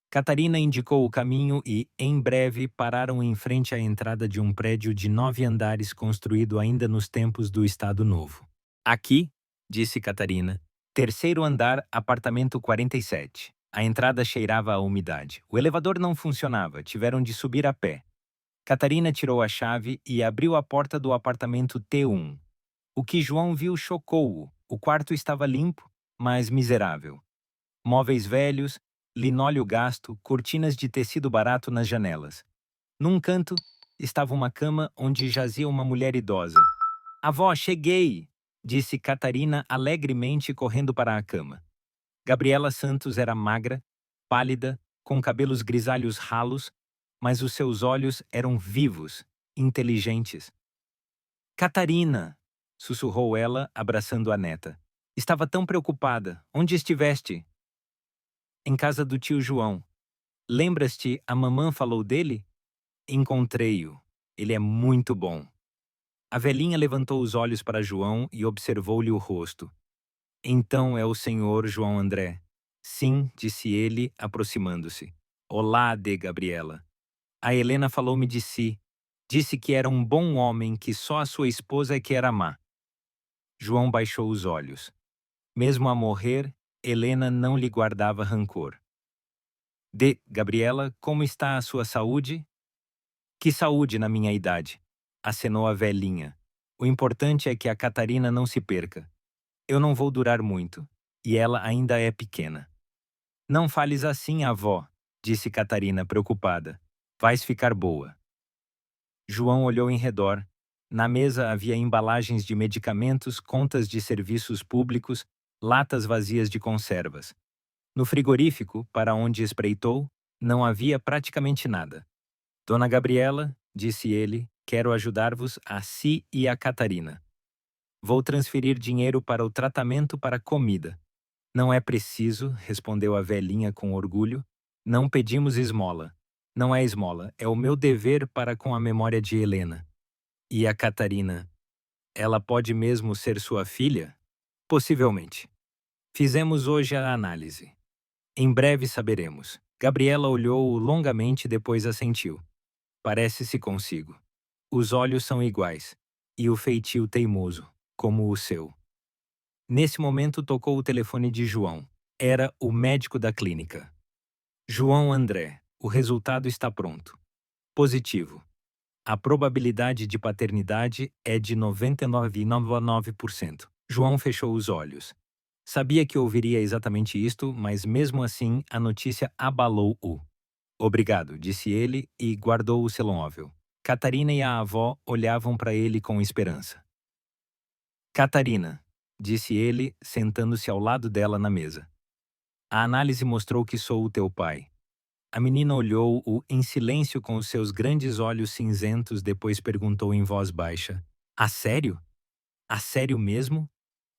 Catarina indicou o caminho e, em breve, pararam em frente à entrada de um prédio de 9 andares construído ainda nos tempos do Estado Novo. Aqui, disse Catarina, terceiro andar, apartamento 47. A entrada cheirava a umidade. O elevador não funcionava, tiveram de subir a pé. Catarina tirou a chave e abriu a porta do apartamento T1. O que João viu chocou-o. O quarto estava limpo, mas miserável. Móveis velhos, linóleo gasto, cortinas de tecido barato nas janelas. Num canto, estava uma cama onde jazia uma mulher idosa. Avó, cheguei! Disse Catarina alegremente correndo para a cama. Gabriela Santos era magra, pálida, com cabelos grisalhos ralos, mas os seus olhos eram vivos, inteligentes. Catarina! Sussurrou ela, abraçando a neta. Estava tão preocupada. Onde estiveste? Em casa do tio João. Lembras-te, a mamã falou dele? Encontrei-o. Ele é muito bom. A velhinha levantou os olhos para João e observou-lhe o rosto. Então é o senhor João André. Sim, disse ele, aproximando-se. Olá, de Gabriela. A Helena falou-me de si. Disse que era um bom homem, que só a sua esposa é que era má. João baixou os olhos. Mesmo a morrer, Helena não lhe guardava rancor. De Gabriela, como está a sua saúde? Que saúde na minha idade? Acenou a velhinha. O importante é que a Catarina não se perca. Eu não vou durar muito, e ela ainda é pequena. Não fales assim, avó, disse Catarina preocupada. Vais ficar boa. João olhou em redor. Na mesa havia embalagens de medicamentos, contas de serviços públicos, latas vazias de conservas. No frigorífico, para onde espreitou, não havia praticamente nada. Dona Gabriela, disse ele, quero ajudar-vos a si e a Catarina. Vou transferir dinheiro para o tratamento para comida. Não é preciso, respondeu a velhinha com orgulho. Não pedimos esmola. Não é esmola, é o meu dever para com a memória de Helena. E a Catarina? Ela pode mesmo ser sua filha? Possivelmente. Fizemos hoje a análise. Em breve saberemos. Gabriela olhou-o longamente e depois assentiu. Parece-se consigo. Os olhos são iguais, e o feitio teimoso, como o seu. Nesse momento tocou o telefone de João. Era o médico da clínica. João André, o resultado está pronto. Positivo. A probabilidade de paternidade é de 99,99%. João fechou os olhos. Sabia que ouviria exatamente isto, mas mesmo assim a notícia abalou-o. Obrigado, disse ele e guardou o telemóvel. Catarina e a avó olhavam para ele com esperança. Catarina, disse ele, sentando-se ao lado dela na mesa. A análise mostrou que sou o teu pai. A menina olhou-o em silêncio com os seus grandes olhos cinzentos, depois perguntou em voz baixa. A sério? A sério mesmo?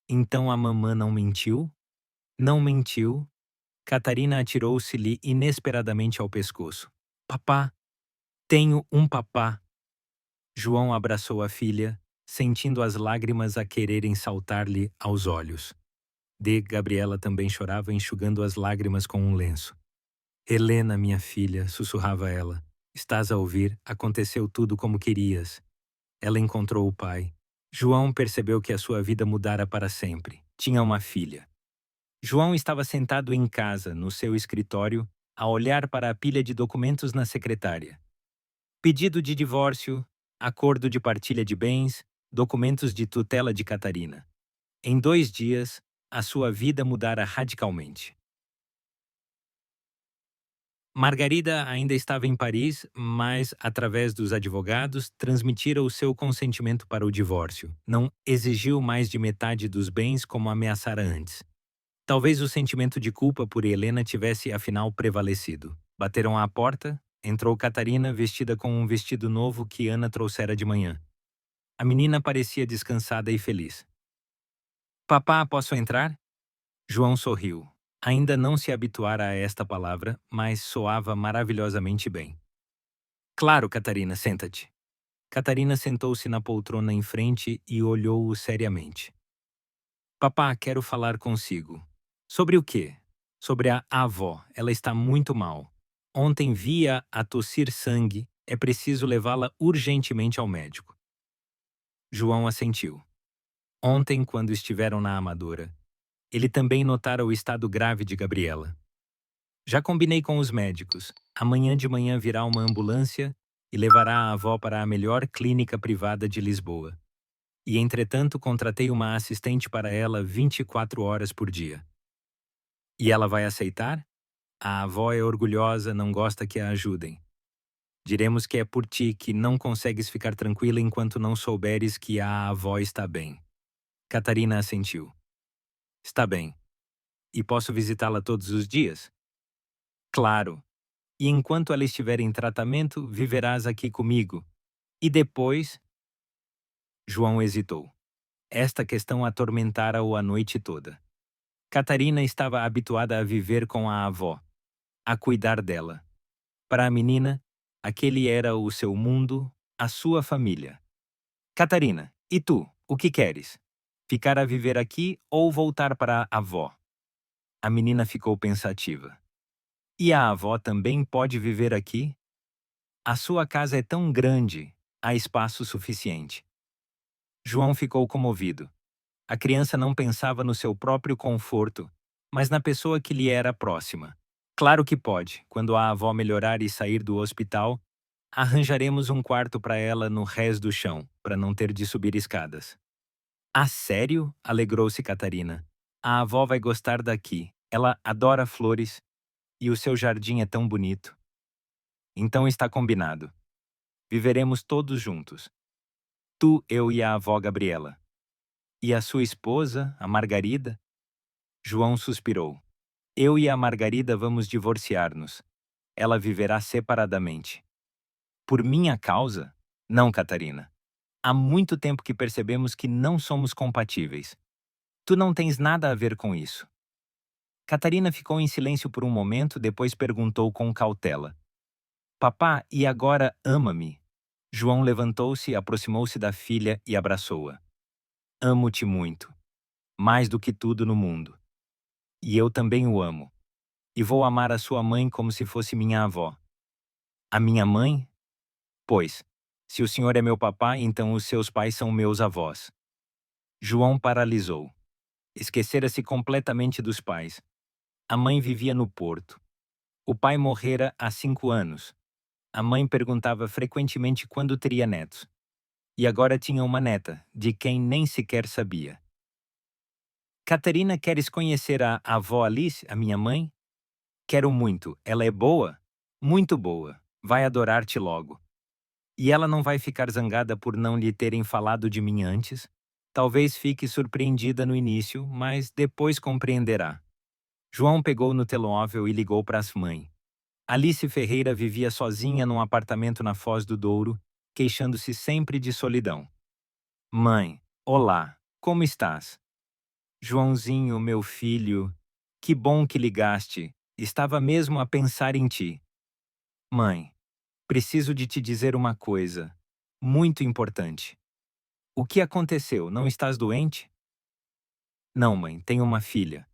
Então a mamã não mentiu? Não mentiu, Catarina atirou-se-lhe inesperadamente ao pescoço. Papá, tenho um papá! João abraçou a filha, sentindo as lágrimas a quererem saltar-lhe aos olhos. Gabriela também chorava, enxugando as lágrimas com um lenço. Helena, minha filha, sussurrava ela. Estás a ouvir? Aconteceu tudo como querias. Ela encontrou o pai. João percebeu que a sua vida mudara para sempre. Tinha uma filha. João estava sentado em casa, no seu escritório, a olhar para a pilha de documentos na secretária. Pedido de divórcio, acordo de partilha de bens, documentos de tutela de Catarina. Em 2 dias, a sua vida mudara radicalmente. Margarida ainda estava em Paris, mas, através dos advogados, transmitira o seu consentimento para o divórcio. Não exigiu mais de metade dos bens como ameaçara antes. Talvez o sentimento de culpa por Helena tivesse afinal prevalecido. Bateram à porta, entrou Catarina vestida com um vestido novo que Ana trouxera de manhã. A menina parecia descansada e feliz. Papá, posso entrar? João sorriu. Ainda não se habituara a esta palavra, mas soava maravilhosamente bem. Claro, Catarina, senta-te. Catarina sentou-se na poltrona em frente e olhou-o seriamente. Papá, quero falar consigo. Sobre o quê? Sobre a avó. Ela está muito mal. Ontem via a tossir sangue. É preciso levá-la urgentemente ao médico. João assentiu. Ontem, quando estiveram na Amadora, ele também notara o estado grave de Gabriela. Já combinei com os médicos. Amanhã de manhã virá uma ambulância e levará a avó para a melhor clínica privada de Lisboa. E, entretanto, contratei uma assistente para ela 24 horas por dia. E ela vai aceitar? A avó é orgulhosa, não gosta que a ajudem. Diremos que é por ti que não consegues ficar tranquila enquanto não souberes que a avó está bem. Catarina assentiu. Está bem. E posso visitá-la todos os dias? Claro. E enquanto ela estiver em tratamento, viverás aqui comigo. E depois? João hesitou. Esta questão atormentara-o a noite toda. Catarina estava habituada a viver com a avó, a cuidar dela. Para a menina, aquele era o seu mundo, a sua família. Catarina, e tu, o que queres? Ficar a viver aqui ou voltar para a avó? A menina ficou pensativa. E a avó também pode viver aqui? A sua casa é tão grande, há espaço suficiente. João ficou comovido. A criança não pensava no seu próprio conforto, mas na pessoa que lhe era próxima. Claro que pode. Quando a avó melhorar e sair do hospital, arranjaremos um quarto para ela no rés do chão, para não ter de subir escadas. Ah, sério? Alegrou-se Catarina. A avó vai gostar daqui. Ela adora flores e o seu jardim é tão bonito. Então está combinado. Viveremos todos juntos. Tu, eu e a avó Gabriela. E a sua esposa, a Margarida? João suspirou. Eu e a Margarida vamos divorciar-nos. Ela viverá separadamente. Por minha causa? Não, Catarina. Há muito tempo que percebemos que não somos compatíveis. Tu não tens nada a ver com isso. Catarina ficou em silêncio por um momento, depois perguntou com cautela. Papá, e agora ama-me? João levantou-se, aproximou-se da filha e abraçou-a. Amo-te muito. Mais do que tudo no mundo. E eu também o amo. E vou amar a sua mãe como se fosse minha avó. A minha mãe? Pois, se o senhor é meu papá, então os seus pais são meus avós. João paralisou. Esquecera-se completamente dos pais. A mãe vivia no Porto. O pai morrera há 5 anos. A mãe perguntava frequentemente quando teria netos. E agora tinha uma neta, de quem nem sequer sabia. Catarina, queres conhecer a avó Alice, a minha mãe? Quero muito. Ela é boa? Muito boa. Vai adorar-te logo. E ela não vai ficar zangada por não lhe terem falado de mim antes? Talvez fique surpreendida no início, mas depois compreenderá. João pegou no telemóvel e ligou para a mãe. Alice Ferreira vivia sozinha num apartamento na Foz do Douro, queixando-se sempre de solidão. Mãe, olá, como estás? Joãozinho, meu filho, que bom que ligaste. estava mesmo a pensar em ti. Mãe, preciso de te dizer uma coisa muito importante. O que aconteceu? Não estás doente? Não, mãe, tenho uma filha.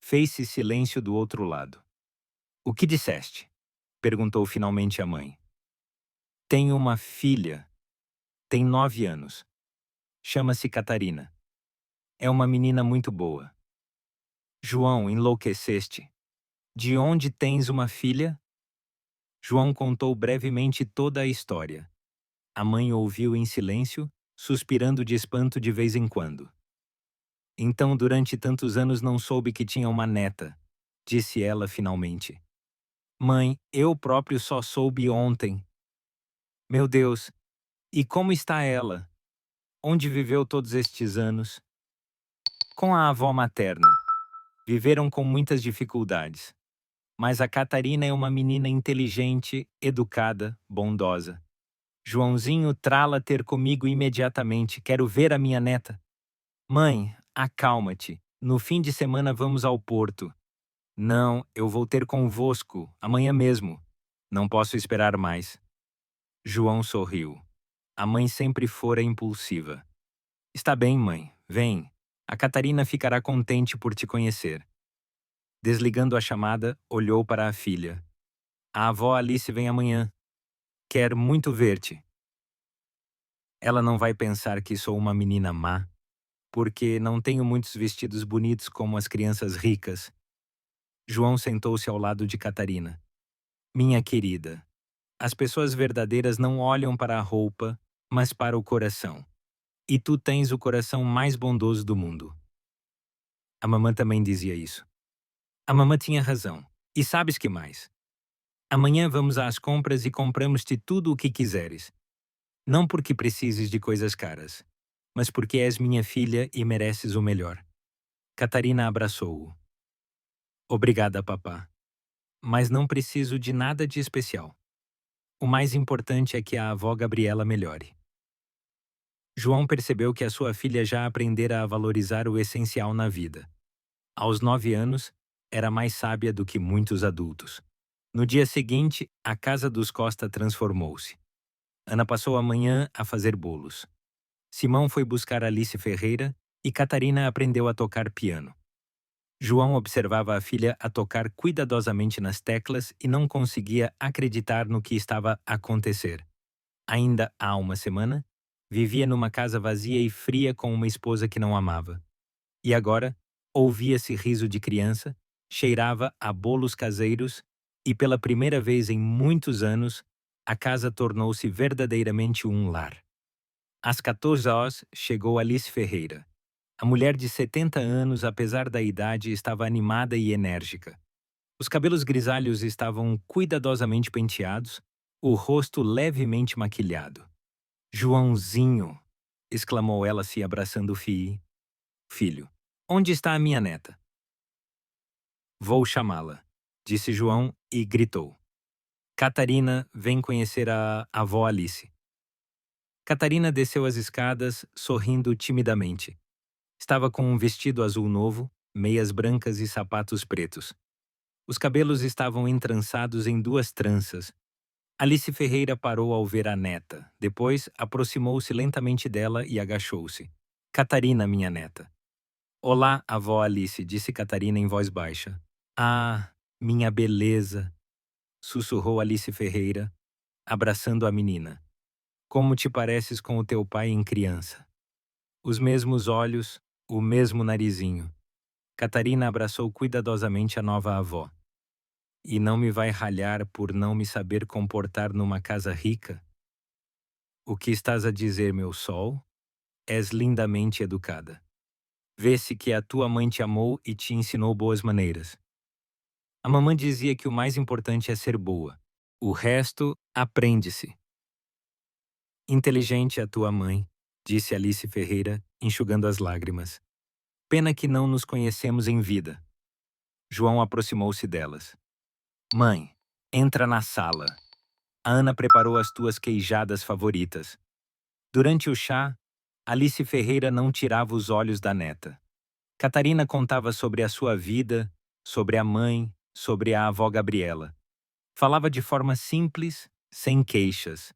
Fez-se silêncio do outro lado. O que disseste? Perguntou finalmente a mãe. Tenho uma filha. Tem 9 anos. Chama-se Catarina. É uma menina muito boa. João, enlouqueceste. De onde tens uma filha? João contou brevemente toda a história. A mãe ouviu em silêncio, suspirando de espanto de vez em quando. Então, durante tantos anos não soube que tinha uma neta, disse ela finalmente. Mãe, eu próprio só soube ontem. Meu Deus, e como está ela? Onde viveu todos estes anos? Com a avó materna. Viveram com muitas dificuldades. Mas a Catarina é uma menina inteligente, educada, bondosa. Joãozinho, trala ter comigo imediatamente. Quero ver a minha neta. Mãe, acalma-te. No fim de semana vamos ao Porto. Não, eu vou ter convosco, amanhã mesmo. Não posso esperar mais. João sorriu. A mãe sempre fora impulsiva. Está bem, mãe, vem. A Catarina ficará contente por te conhecer. Desligando a chamada, olhou para a filha. A avó Alice vem amanhã. Quer muito ver-te. Ela não vai pensar que sou uma menina má, porque não tenho muitos vestidos bonitos como as crianças ricas. João sentou-se ao lado de Catarina. Minha querida, as pessoas verdadeiras não olham para a roupa, mas para o coração. E tu tens o coração mais bondoso do mundo. A mamã também dizia isso. A mamã tinha razão. E sabes que mais? Amanhã vamos às compras e compramos-te tudo o que quiseres. Não porque precises de coisas caras, mas porque és minha filha e mereces o melhor. Catarina abraçou-o. Obrigada, papá. Mas não preciso de nada de especial. O mais importante é que a avó Gabriela melhore. João percebeu que a sua filha já aprendera a valorizar o essencial na vida. Aos 9 anos, era mais sábia do que muitos adultos. No dia seguinte, a casa dos Costa transformou-se. Ana passou a manhã a fazer bolos. Simão foi buscar Alice Ferreira e Catarina aprendeu a tocar piano. João observava a filha a tocar cuidadosamente nas teclas e não conseguia acreditar no que estava a acontecer. Ainda há uma semana, vivia numa casa vazia e fria com uma esposa que não amava. E agora, ouvia-se riso de criança, cheirava a bolos caseiros e, pela primeira vez em muitos anos, a casa tornou-se verdadeiramente um lar. Às 14 horas, chegou Alice Ferreira. A mulher de 70 anos, apesar da idade, estava animada e enérgica. Os cabelos grisalhos estavam cuidadosamente penteados, o rosto levemente maquilhado. Joãozinho! Exclamou ela se abraçando o filho. Onde está a minha neta? Vou chamá-la, disse João e gritou. Catarina, vem conhecer a avó Alice. Catarina desceu as escadas, sorrindo timidamente. Estava com um vestido azul novo, meias brancas e sapatos pretos. Os cabelos estavam entrançados em 2 tranças. Alice Ferreira parou ao ver a neta. Depois, aproximou-se lentamente dela e agachou-se. Catarina, minha neta. Olá, avó Alice, disse Catarina em voz baixa. Ah, minha beleza, sussurrou Alice Ferreira, abraçando a menina. Como te pareces com o teu pai em criança? Os mesmos olhos, o mesmo narizinho. Catarina abraçou cuidadosamente a nova avó. E não me vai ralhar por não me saber comportar numa casa rica? O que estás a dizer, meu sol? És lindamente educada. Vê-se que a tua mãe te amou e te ensinou boas maneiras. A mamãe dizia que o mais importante é ser boa. O resto, aprende-se. Inteligente a tua mãe, disse Alice Ferreira, enxugando as lágrimas. Pena que não nos conhecemos em vida. João aproximou-se delas. Mãe, entra na sala. A Ana preparou as tuas queijadas favoritas. Durante o chá, Alice Ferreira não tirava os olhos da neta. Catarina contava sobre a sua vida, sobre a mãe, sobre a avó Gabriela. Falava de forma simples, sem queixas.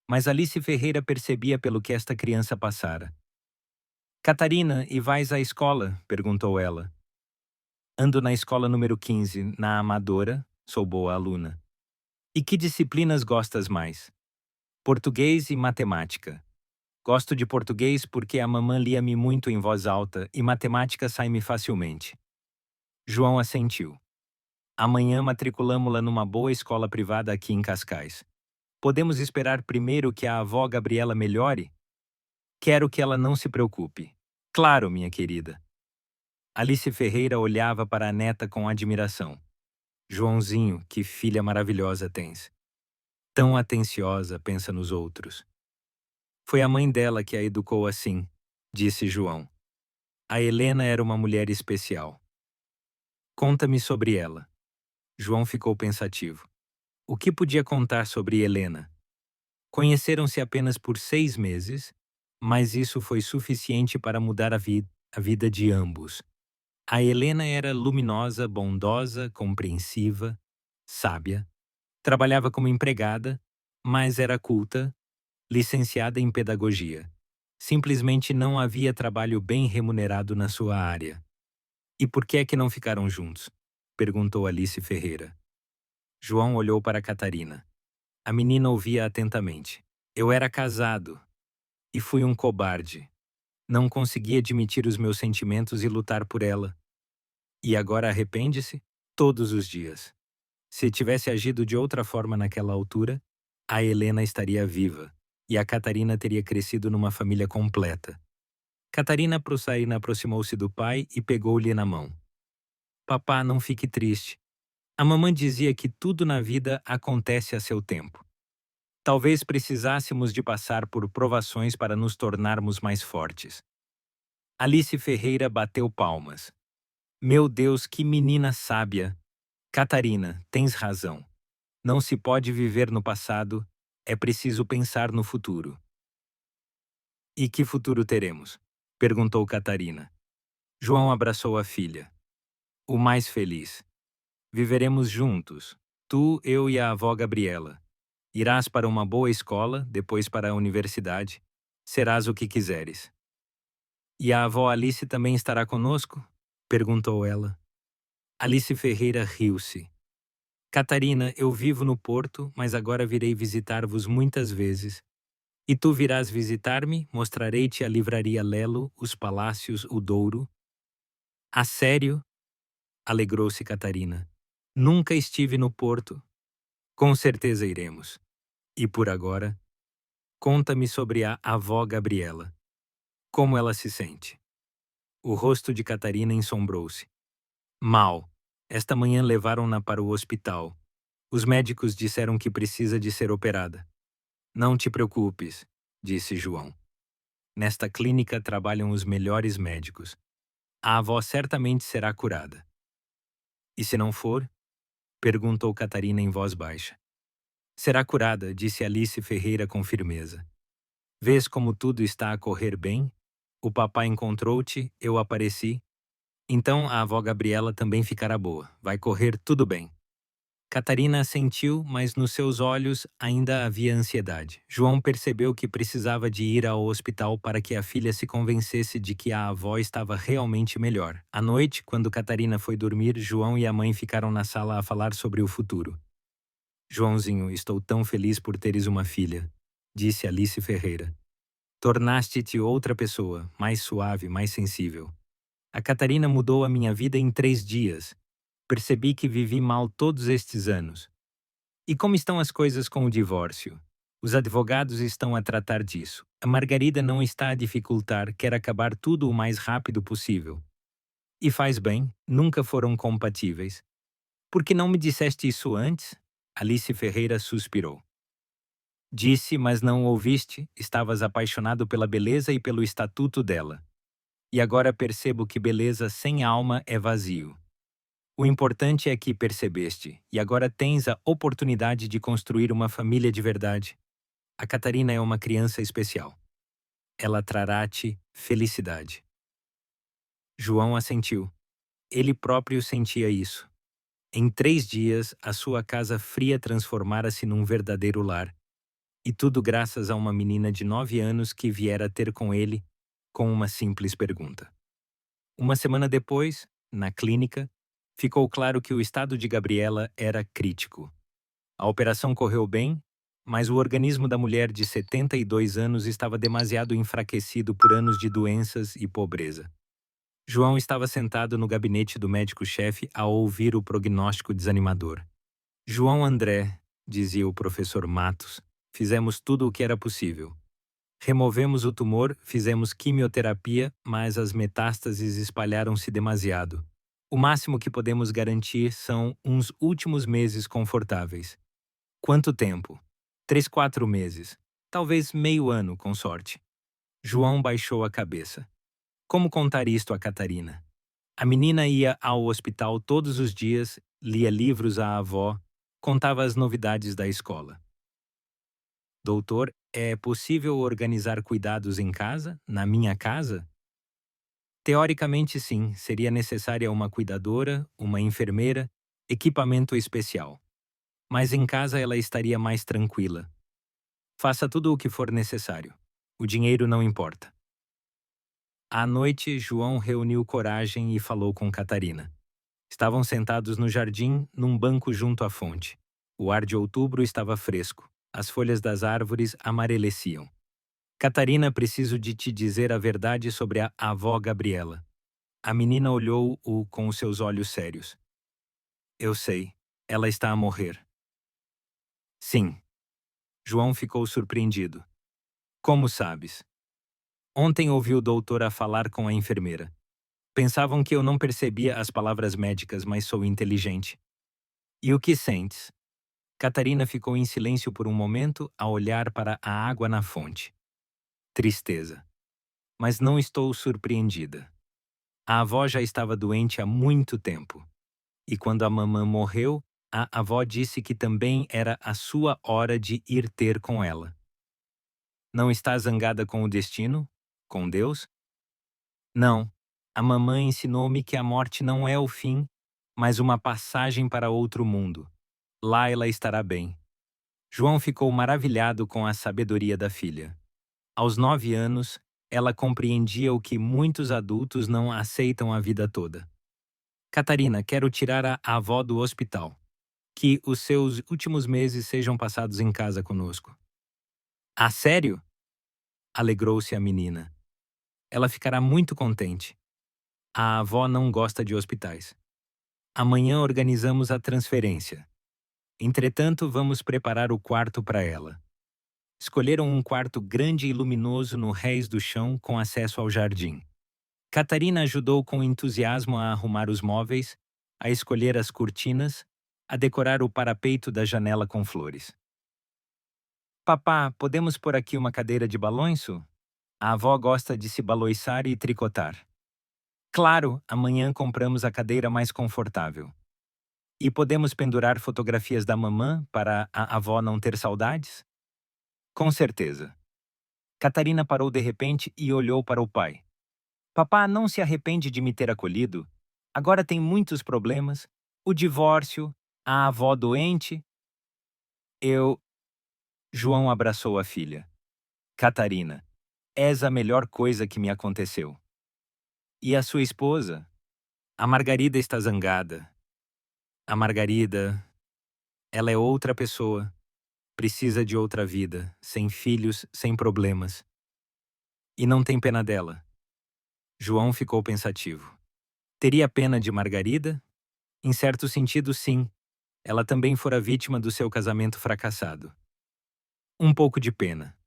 Mas Alice Ferreira percebia pelo que esta criança passara. Catarina, e vais à escola? Perguntou ela. Ando na escola número 15, na Amadora, sou boa aluna. E que disciplinas gostas mais? Português e matemática. Gosto de português porque a mamã lia-me muito em voz alta e matemática sai-me facilmente. João assentiu. Amanhã matriculamo-la numa boa escola privada aqui em Cascais. Podemos esperar primeiro que a avó Gabriela melhore? Quero que ela não se preocupe. Claro, minha querida. Alice Ferreira olhava para a neta com admiração. Joãozinho, que filha maravilhosa tens. Tão atenciosa, pensa nos outros. Foi a mãe dela que a educou assim, disse João. A Helena era uma mulher especial. Conta-me sobre ela. João ficou pensativo. O que podia contar sobre Helena? Conheceram-se apenas por 6 meses, mas isso foi suficiente para mudar a vida de ambos. A Helena era luminosa, bondosa, compreensiva, sábia. Trabalhava como empregada, mas era culta, licenciada em pedagogia. Simplesmente não havia trabalho bem remunerado na sua área. E por que é que não ficaram juntos? Perguntou Alice Ferreira. João olhou para Catarina. A menina ouvia atentamente. Eu era casado. E fui um cobarde. Não consegui admitir os meus sentimentos e lutar por ela. E agora arrepende-se? Todos os dias. Se tivesse agido de outra forma naquela altura, a Helena estaria viva, e a Catarina teria crescido numa família completa. Catarina Prussaína aproximou-se do pai e pegou-lhe na mão. Papá, não fique triste. A mamãe dizia que tudo na vida acontece a seu tempo. Talvez precisássemos de passar por provações para nos tornarmos mais fortes. Alice Ferreira bateu palmas. Meu Deus, que menina sábia! Catarina, tens razão. Não se pode viver no passado, é preciso pensar no futuro. E que futuro teremos? Perguntou Catarina. João abraçou a filha. O mais feliz. Viveremos juntos, tu, eu e a avó Gabriela. Irás para uma boa escola, depois para a universidade. Serás o que quiseres. E a avó Alice também estará conosco? Perguntou ela. Alice Ferreira riu-se. Catarina, eu vivo no Porto, mas agora virei visitar-vos muitas vezes. E tu virás visitar-me, mostrarei-te a livraria Lelo, os palácios, o Douro. A sério? Alegrou-se Catarina. Nunca estive no Porto. Com certeza iremos. E por agora, conta-me sobre a avó Gabriela. Como ela se sente? O rosto de Catarina ensombrou-se. Mal. Esta manhã levaram-na para o hospital. Os médicos disseram que precisa de ser operada. Não te preocupes, disse João. Nesta clínica trabalham os melhores médicos. A avó certamente será curada. E se não for? Perguntou Catarina em voz baixa. Será curada, disse Alice Ferreira com firmeza. Vês como tudo está a correr bem? O papai encontrou-te, eu apareci. Então a avó Gabriela também ficará boa. Vai correr tudo bem. Catarina assentiu, mas nos seus olhos ainda havia ansiedade. João percebeu que precisava de ir ao hospital para que a filha se convencesse de que a avó estava realmente melhor. À noite, quando Catarina foi dormir, João e a mãe ficaram na sala a falar sobre o futuro. Joãozinho, estou tão feliz por teres uma filha, disse Alice Ferreira. Tornaste-te outra pessoa, mais suave, mais sensível. A Catarina mudou a minha vida em 3 dias. Percebi que vivi mal todos estes anos. E como estão as coisas com o divórcio? Os advogados estão a tratar disso. A Margarida não está a dificultar, quer acabar tudo o mais rápido possível. E faz bem, nunca foram compatíveis. Por que não me disseste isso antes? Alice Ferreira suspirou. Disse, mas não ouviste, estavas apaixonado pela beleza e pelo estatuto dela. E agora percebo que beleza sem alma é vazio. O importante é que percebeste, e agora tens a oportunidade de construir uma família de verdade. A Catarina é uma criança especial. Ela trará-te felicidade. João assentiu. Ele próprio sentia isso. Em 3 dias, a sua casa fria transformara-se num verdadeiro lar. E tudo graças a uma menina de 9 anos que viera ter com ele com uma simples pergunta. Uma semana depois, na clínica, ficou claro que o estado de Gabriela era crítico. A operação correu bem, mas o organismo da mulher de 72 anos estava demasiado enfraquecido por anos de doenças e pobreza. João estava sentado no gabinete do médico-chefe ao ouvir o prognóstico desanimador. João André, dizia o professor Matos, fizemos tudo o que era possível. Removemos o tumor, fizemos quimioterapia, mas as metástases espalharam-se demasiado. O máximo que podemos garantir são uns últimos meses confortáveis. Quanto tempo? 3, 4 meses. Talvez meio ano, com sorte. João baixou a cabeça. Como contar isto a Catarina? A menina ia ao hospital todos os dias, lia livros à avó, contava as novidades da escola. Doutor, é possível organizar cuidados em casa, na minha casa? Teoricamente, sim, seria necessária uma cuidadora, uma enfermeira, equipamento especial. Mas em casa ela estaria mais tranquila. Faça tudo o que for necessário. O dinheiro não importa. À noite, João reuniu coragem e falou com Catarina. Estavam sentados no jardim, num banco junto à fonte. O ar de outubro estava fresco. As folhas das árvores amareleciam. Catarina, preciso de te dizer a verdade sobre a avó Gabriela. A menina olhou-o com os seus olhos sérios. Eu sei. Ela está a morrer. Sim. João ficou surpreendido. Como sabes? Ontem ouvi o doutor a falar com a enfermeira. Pensavam que eu não percebia as palavras médicas, mas sou inteligente. E o que sentes? Catarina ficou em silêncio por um momento a olhar para a água na fonte. Tristeza. Mas não estou surpreendida. A avó já estava doente há muito tempo. E quando a mamã morreu, a avó disse que também era a sua hora de ir ter com ela. Não está zangada com o destino? Com Deus? Não. A mamãe ensinou-me que a morte não é o fim, mas uma passagem para outro mundo. Lá ela estará bem. João ficou maravilhado com a sabedoria da filha. Aos 9 anos, ela compreendia o que muitos adultos não aceitam a vida toda. Catarina, quero tirar a avó do hospital. Que os seus últimos meses sejam passados em casa conosco. Ah, sério? Alegrou-se a menina. Ela ficará muito contente. A avó não gosta de hospitais. Amanhã organizamos a transferência. Entretanto, vamos preparar o quarto para ela. Escolheram um quarto grande e luminoso no rés do chão com acesso ao jardim. Catarina ajudou com entusiasmo a arrumar os móveis, a escolher as cortinas, a decorar o parapeito da janela com flores. Papá, podemos pôr aqui uma cadeira de balanço? A avó gosta de se baloiçar e tricotar. Claro, amanhã compramos a cadeira mais confortável. E podemos pendurar fotografias da mamã para a avó não ter saudades? Com certeza. Catarina parou de repente e olhou para o pai. Papá não se arrepende de me ter acolhido. Agora tem muitos problemas. O divórcio, a avó doente. Eu... João abraçou a filha. Catarina, és a melhor coisa que me aconteceu. E a sua esposa? A Margarida está zangada. A Margarida... Ela é outra pessoa. Precisa de outra vida, sem filhos, sem problemas. E não tem pena dela. João ficou pensativo. Teria pena de Margarida? Em certo sentido, sim. Ela também fora vítima do seu casamento fracassado. Um pouco de pena.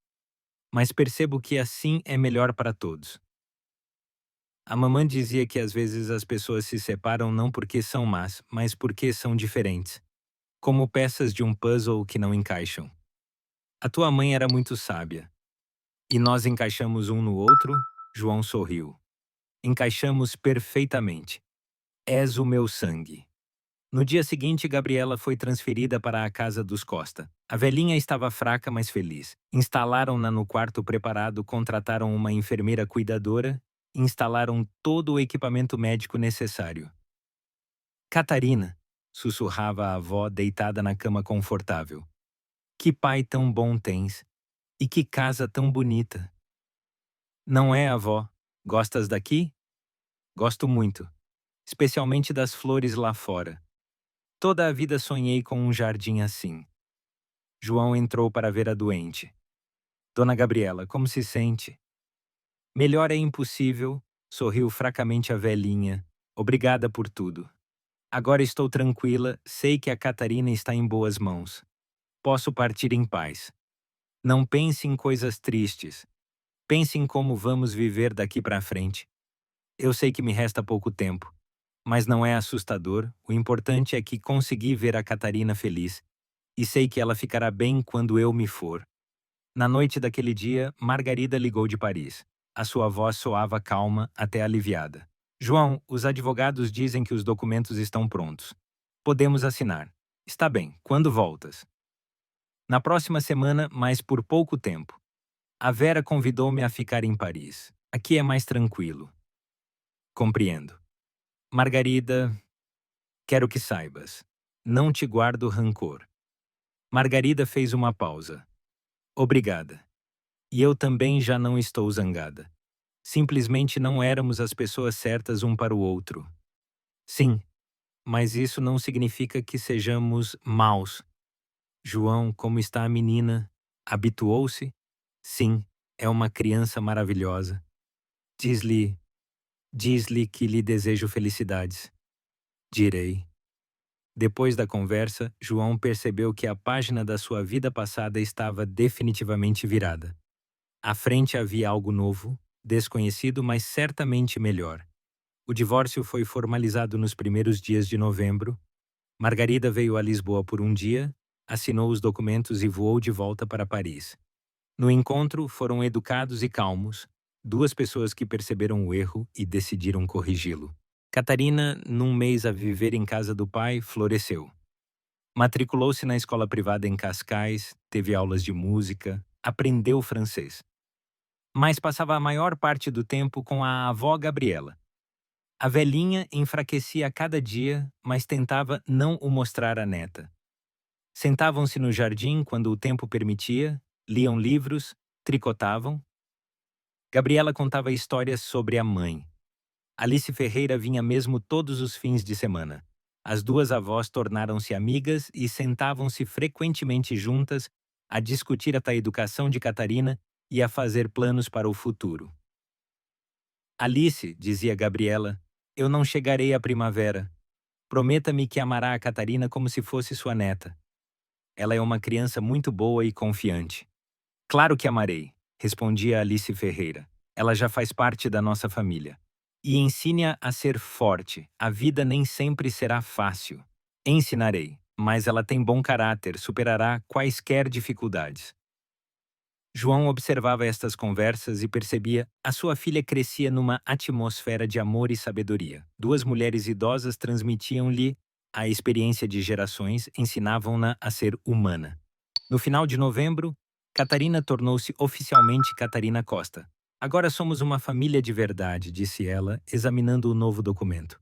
Mas percebo que assim é melhor para todos. A mamãe dizia que às vezes as pessoas se separam não porque são más, mas porque são diferentes. Como peças de um puzzle que não encaixam. A tua mãe era muito sábia. E nós encaixamos um no outro? João sorriu. Encaixamos perfeitamente. És o meu sangue. No dia seguinte, Gabriela foi transferida para a casa dos Costa. A velhinha estava fraca, mas feliz. Instalaram-na no quarto preparado, contrataram uma enfermeira cuidadora, instalaram todo o equipamento médico necessário. Catarina, sussurrava a avó deitada na cama confortável. Que pai tão bom tens! E que casa tão bonita! Não é, avó? Gostas daqui? Gosto muito, especialmente das flores lá fora. Toda a vida sonhei com um jardim assim. João entrou para ver a doente. Dona Gabriela, como se sente? Melhor é impossível, sorriu fracamente a velhinha. Obrigada por tudo. Agora estou tranquila, sei que a Catarina está em boas mãos. Posso partir em paz. Não pense em coisas tristes. Pense em como vamos viver daqui para frente. Eu sei que me resta pouco tempo, mas não é assustador. O importante é que consegui ver a Catarina feliz e sei que ela ficará bem quando eu me for. Na noite daquele dia, Margarida ligou de Paris. A sua voz soava calma, até aliviada. João, os advogados dizem que os documentos estão prontos. Podemos assinar. Está bem, quando voltas? Na próxima semana, mas por pouco tempo. A Vera convidou-me a ficar em Paris. Aqui é mais tranquilo. Compreendo. Margarida, quero que saibas. Não te guardo rancor. Margarida fez uma pausa. Obrigada. E eu também já não estou zangada. Simplesmente não éramos as pessoas certas um para o outro. Sim, mas isso não significa que sejamos maus. João, como está a menina? Habituou-se? Sim, é uma criança maravilhosa. Diz-lhe, diz-lhe que lhe desejo felicidades. Direi. Depois da conversa, João percebeu que a página da sua vida passada estava definitivamente virada. À frente havia algo novo, desconhecido, mas certamente melhor. O divórcio foi formalizado nos primeiros dias de novembro. Margarida veio a Lisboa por um dia, assinou os documentos e voou de volta para Paris. No encontro, foram educados e calmos, duas pessoas que perceberam o erro e decidiram corrigi-lo. Catarina, num mês a viver em casa do pai, floresceu. Matriculou-se na escola privada em Cascais, teve aulas de música, aprendeu francês. Mas passava a maior parte do tempo com a avó Gabriela. A velhinha enfraquecia a cada dia, mas tentava não o mostrar à neta. Sentavam-se no jardim quando o tempo permitia, liam livros, tricotavam. Gabriela contava histórias sobre a mãe. Alice Ferreira vinha mesmo todos os fins de semana. As duas avós tornaram-se amigas e sentavam-se frequentemente juntas a discutir a educação de Catarina e a fazer planos para o futuro. Alice, dizia Gabriela, eu não chegarei à primavera. Prometa-me que amará a Catarina como se fosse sua neta. Ela é uma criança muito boa e confiante. Claro que amarei, respondia Alice Ferreira. Ela já faz parte da nossa família. E ensine-a a ser forte. A vida nem sempre será fácil. Ensinarei, mas ela tem bom caráter, superará quaisquer dificuldades. João observava estas conversas e percebia a sua filha crescia numa atmosfera de amor e sabedoria. Duas mulheres idosas transmitiam-lhe a experiência de gerações, ensinavam-na a ser humana. No final de novembro, Catarina tornou-se oficialmente Catarina Costa. Agora somos uma família de verdade, disse ela, examinando o novo documento.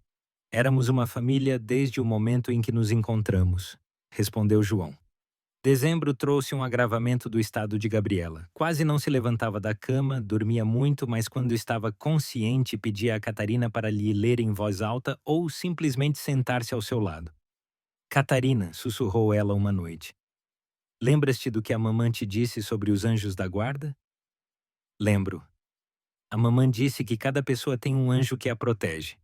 Éramos uma família desde o momento em que nos encontramos, respondeu João. Dezembro trouxe um agravamento do estado de Gabriela. Quase não se levantava da cama, dormia muito, mas quando estava consciente pedia a Catarina para lhe ler em voz alta ou simplesmente sentar-se ao seu lado. Catarina, sussurrou ela uma noite. Lembras-te do que a mamã te disse sobre os anjos da guarda? Lembro. A mamã disse que cada pessoa tem um anjo que a protege.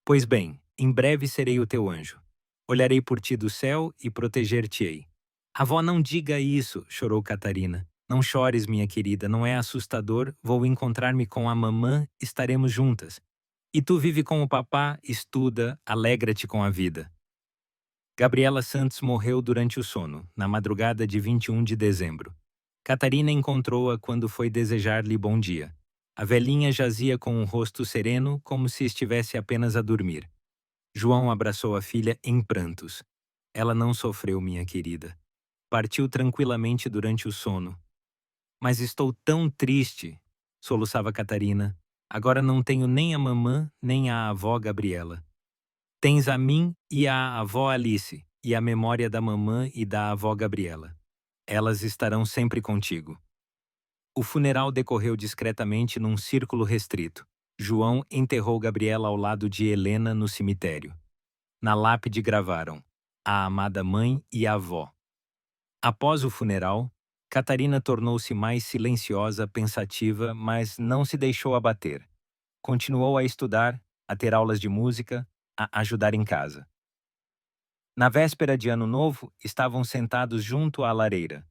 Pois bem, em breve serei o teu anjo. Olharei por ti do céu e proteger-te-ei. Avó, não diga isso, chorou Catarina. Não chores, minha querida, não é assustador. Vou encontrar-me com a mamã, estaremos juntas. E tu vive com o papá, estuda, alegra-te com a vida. Gabriela Santos morreu durante o sono, na madrugada de 21 de dezembro. Catarina encontrou-a quando foi desejar-lhe bom dia. A velhinha jazia com um rosto sereno, como se estivesse apenas a dormir. João abraçou a filha em prantos. Ela não sofreu, minha querida. Partiu tranquilamente durante o sono. Mas estou tão triste, soluçava Catarina. Agora não tenho nem a mamã, nem a avó Gabriela. Tens a mim e a avó Alice, e a memória da mamã e da avó Gabriela. Elas estarão sempre contigo. O funeral decorreu discretamente num círculo restrito. João enterrou Gabriela ao lado de Helena no cemitério. Na lápide gravaram: a amada mãe e a avó. Após o funeral, Catarina tornou-se mais silenciosa, pensativa, mas não se deixou abater. Continuou a estudar, a ter aulas de música, a ajudar em casa. Na véspera de Ano Novo, estavam sentados junto à lareira.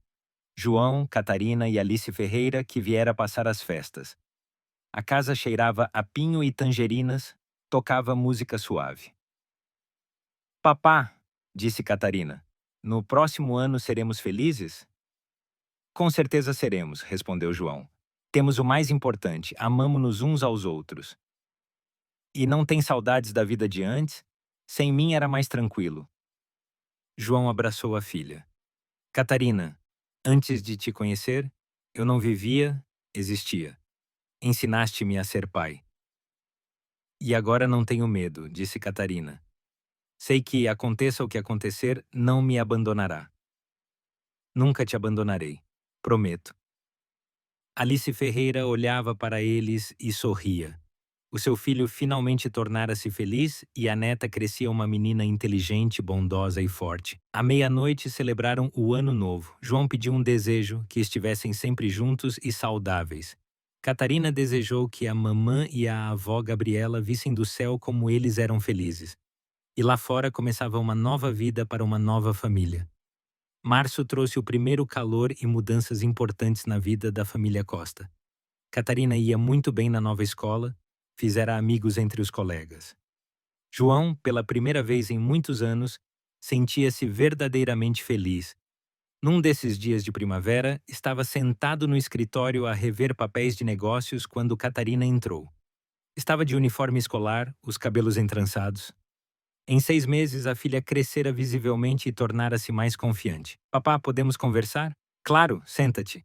João, Catarina e Alice Ferreira, que viera passar as festas. A casa cheirava a pinho e tangerinas, tocava música suave. Papá, disse Catarina, no próximo ano seremos felizes? Com certeza seremos, respondeu João. Temos o mais importante, amamo-nos uns aos outros. E não tem saudades da vida de antes? Sem mim era mais tranquilo. João abraçou a filha. Catarina, antes de te conhecer, eu não vivia, existia. Ensinaste-me a ser pai. E agora não tenho medo, disse Catarina. Sei que, aconteça o que acontecer, não me abandonará. Nunca te abandonarei. Prometo. Alice Ferreira olhava para eles e sorria. O seu filho finalmente tornara-se feliz e a neta crescia uma menina inteligente, bondosa e forte. À meia-noite celebraram o Ano Novo. João pediu um desejo, que estivessem sempre juntos e saudáveis. Catarina desejou que a mamã e a avó Gabriela vissem do céu como eles eram felizes. E lá fora começava uma nova vida para uma nova família. Março trouxe o primeiro calor e mudanças importantes na vida da família Costa. Catarina ia muito bem na nova escola, fizera amigos entre os colegas. João, pela primeira vez em muitos anos, sentia-se verdadeiramente feliz. Num desses dias de primavera, estava sentado no escritório a rever papéis de negócios quando Catarina entrou. Estava de uniforme escolar, os cabelos entrançados. Em 6 meses, a filha crescera visivelmente e tornara-se mais confiante. Papá, podemos conversar? Claro, senta-te.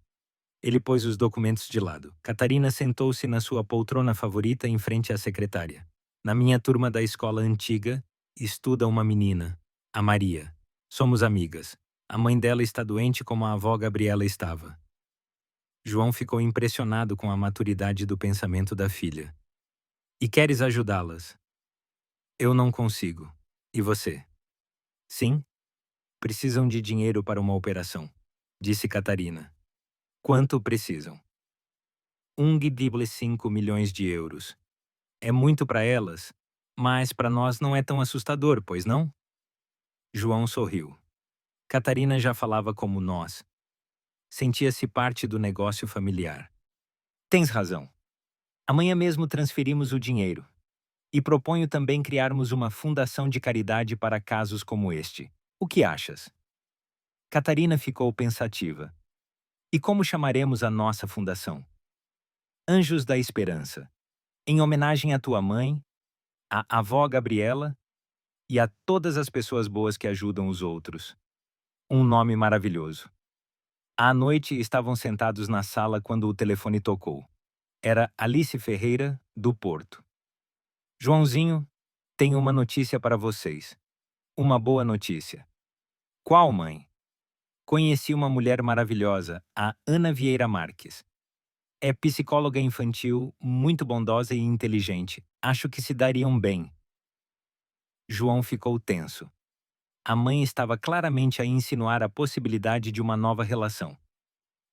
Ele pôs os documentos de lado. Catarina sentou-se na sua poltrona favorita em frente à secretária. Na minha turma da escola antiga, estuda uma menina, a Maria. Somos amigas. A mãe dela está doente como a avó Gabriela estava. João ficou impressionado com a maturidade do pensamento da filha. E queres ajudá-las? Eu não consigo. E você? Sim? Precisam de dinheiro para uma operação, disse Catarina. Quanto precisam? 1,5 milhões de euros. É muito para elas, mas para nós não é tão assustador, pois não? João sorriu. Catarina já falava como nós. Sentia-se parte do negócio familiar. Tens razão. Amanhã mesmo transferimos o dinheiro. E proponho também criarmos uma fundação de caridade para casos como este. O que achas? Catarina ficou pensativa. E como chamaremos a nossa fundação? Anjos da Esperança. Em homenagem à tua mãe, à avó Gabriela e a todas as pessoas boas que ajudam os outros. Um nome maravilhoso. À noite estavam sentados na sala quando o telefone tocou. Era Alice Ferreira, do Porto. Joãozinho, tenho uma notícia para vocês. Uma boa notícia. Qual, mãe? Conheci uma mulher maravilhosa, a Ana Vieira Marques. É psicóloga infantil, muito bondosa e inteligente. Acho que se dariam bem. João ficou tenso. A mãe estava claramente a insinuar a possibilidade de uma nova relação.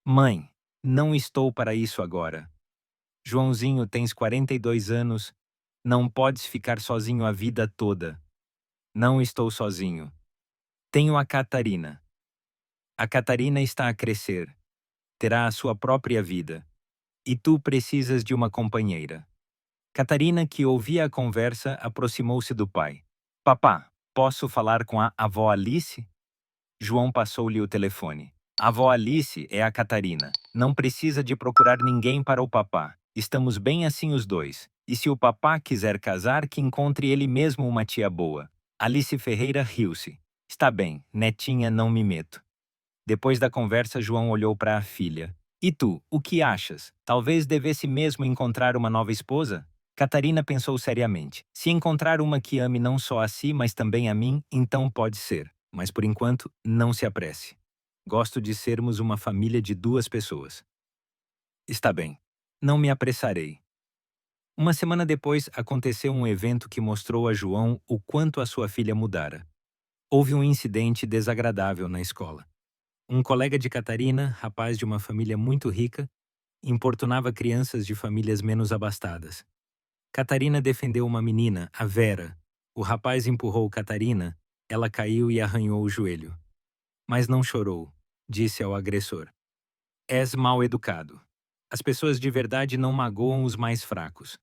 Mãe, não estou para isso agora. Joãozinho, tens 42 anos. Não podes ficar sozinho a vida toda. Não estou sozinho. Tenho a Catarina. A Catarina está a crescer. Terá a sua própria vida. E tu precisas de uma companheira. Catarina, que ouvia a conversa, aproximou-se do pai. Papá, posso falar com a avó Alice? João passou-lhe o telefone. A avó Alice é a Catarina. Não precisa de procurar ninguém para o papá. Estamos bem assim os dois. E se o papá quiser casar, que encontre ele mesmo uma tia boa. Alice Ferreira riu-se. Está bem, netinha, não me meto. Depois da conversa, João olhou para a filha. E tu, o que achas? Talvez devesse mesmo encontrar uma nova esposa? Catarina pensou seriamente. Se encontrar uma que ame não só a si, mas também a mim, então pode ser. Mas por enquanto, não se apresse. Gosto de sermos uma família de 2 pessoas. Está bem. Não me apressarei. Uma semana depois, aconteceu um evento que mostrou a João o quanto a sua filha mudara. Houve um incidente desagradável na escola. Um colega de Catarina, rapaz de uma família muito rica, importunava crianças de famílias menos abastadas. Catarina defendeu uma menina, a Vera. O rapaz empurrou Catarina, ela caiu e arranhou o joelho. Mas não chorou, disse ao agressor. És mal educado. As pessoas de verdade não magoam os mais fracos.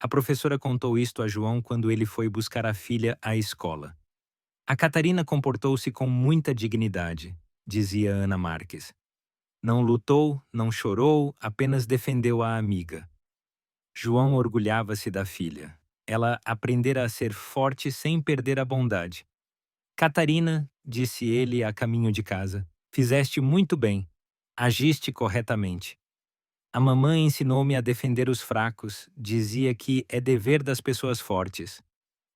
A professora contou isto a João quando ele foi buscar a filha à escola. A Catarina comportou-se com muita dignidade, dizia Ana Marques. Não lutou, não chorou, apenas defendeu a amiga. João orgulhava-se da filha. Ela aprendera a ser forte sem perder a bondade. Catarina, disse ele a caminho de casa, fizeste muito bem. Agiste corretamente. A mamãe ensinou-me a defender os fracos, dizia que é dever das pessoas fortes.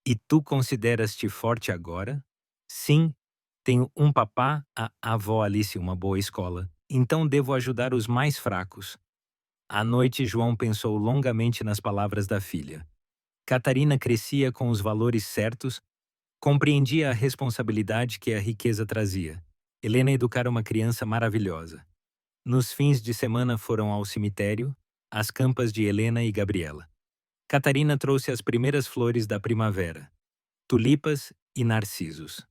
E tu consideras-te forte agora? Sim, tenho um papá, a avó Alice uma boa escola, então devo ajudar os mais fracos. À noite, João pensou longamente nas palavras da filha. Catarina crescia com os valores certos, compreendia a responsabilidade que a riqueza trazia. Helena educara uma criança maravilhosa. Nos fins de semana foram ao cemitério, às campas de Helena e Gabriela. Catarina trouxe as primeiras flores da primavera, tulipas e narcisos.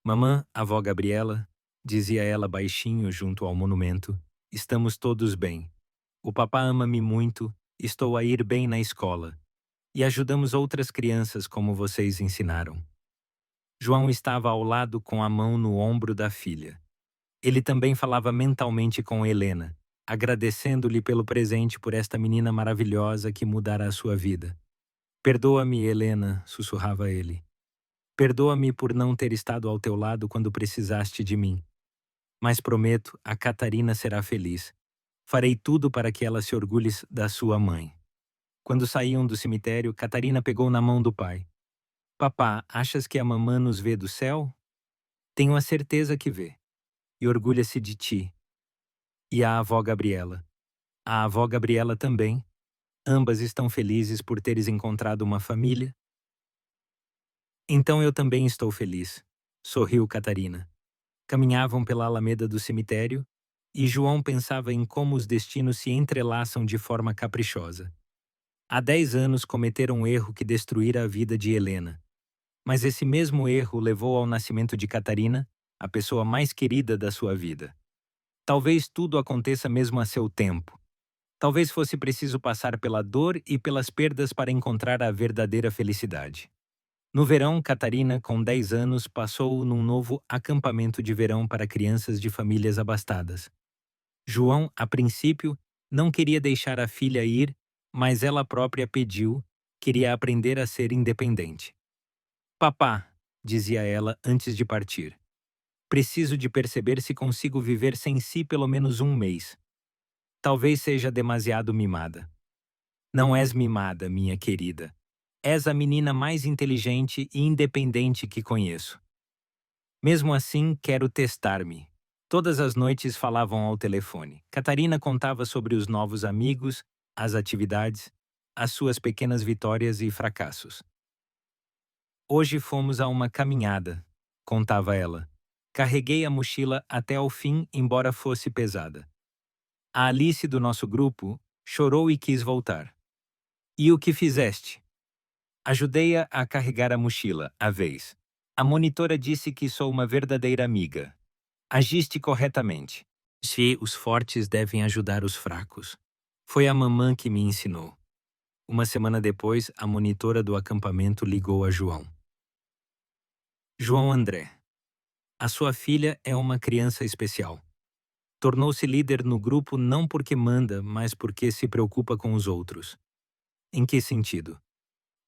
Mamã, avó Gabriela, dizia ela baixinho junto ao monumento, estamos todos bem. O papá ama-me muito, estou a ir bem na escola. E ajudamos outras crianças como vocês ensinaram. João estava ao lado com a mão no ombro da filha. Ele também falava mentalmente com Helena, agradecendo-lhe pelo presente por esta menina maravilhosa que mudara a sua vida. Perdoa-me, Helena, sussurrava ele. Perdoa-me por não ter estado ao teu lado quando precisaste de mim. Mas prometo, a Catarina será feliz. Farei tudo para que ela se orgulhe da sua mãe. Quando saíam do cemitério, Catarina pegou na mão do pai. Papá, achas que a mamã nos vê do céu? Tenho a certeza que vê. E orgulha-se de ti. E a avó Gabriela. A avó Gabriela também. Ambas estão felizes por teres encontrado uma família. Então eu também estou feliz. Sorriu Catarina. Caminhavam pela alameda do cemitério, e João pensava em como os destinos se entrelaçam de forma caprichosa. Há 10 anos cometeram um erro que destruíra a vida de Helena. Mas esse mesmo erro levou ao nascimento de Catarina, a pessoa mais querida da sua vida. Talvez tudo aconteça mesmo a seu tempo. Talvez fosse preciso passar pela dor e pelas perdas para encontrar a verdadeira felicidade. No verão, Catarina, com 10 anos, passou num novo acampamento de verão para crianças de famílias abastadas. João, a princípio, não queria deixar a filha ir, mas ela própria pediu, queria aprender a ser independente. Papá, dizia ela antes de partir, preciso de perceber se consigo viver sem si pelo menos um mês. Talvez seja demasiado mimada. Não és mimada, minha querida. És a menina mais inteligente e independente que conheço. Mesmo assim, quero testar-me. Todas as noites falavam ao telefone. Catarina contava sobre os novos amigos, as atividades, as suas pequenas vitórias e fracassos. Hoje fomos a uma caminhada, contava ela. Carreguei a mochila até ao fim, embora fosse pesada. A Alice do nosso grupo chorou e quis voltar. E o que fizeste? Ajudei-a a carregar a mochila, à vez. A monitora disse que sou uma verdadeira amiga. Agiste corretamente. Se os fortes devem ajudar os fracos. Foi a mamã que me ensinou. Uma semana depois, a monitora do acampamento ligou a João. João André. A sua filha é uma criança especial. Tornou-se líder no grupo não porque manda, mas porque se preocupa com os outros. Em que sentido?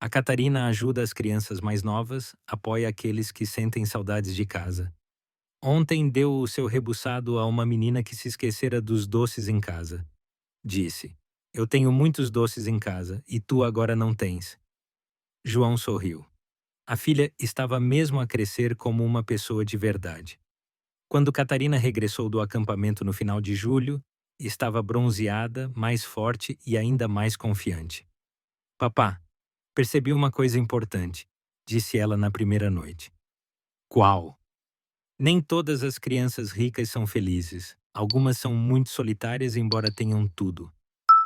A Catarina ajuda as crianças mais novas, apoia aqueles que sentem saudades de casa. Ontem deu o seu rebuçado a uma menina que se esquecera dos doces em casa. Disse: Eu tenho muitos doces em casa e tu agora não tens. João sorriu. A filha estava mesmo a crescer como uma pessoa de verdade. Quando Catarina regressou do acampamento no final de julho, estava bronzeada, mais forte e ainda mais confiante. Papá, percebi uma coisa importante, disse ela na primeira noite. Qual? Nem todas as crianças ricas são felizes. Algumas são muito solitárias, embora tenham tudo.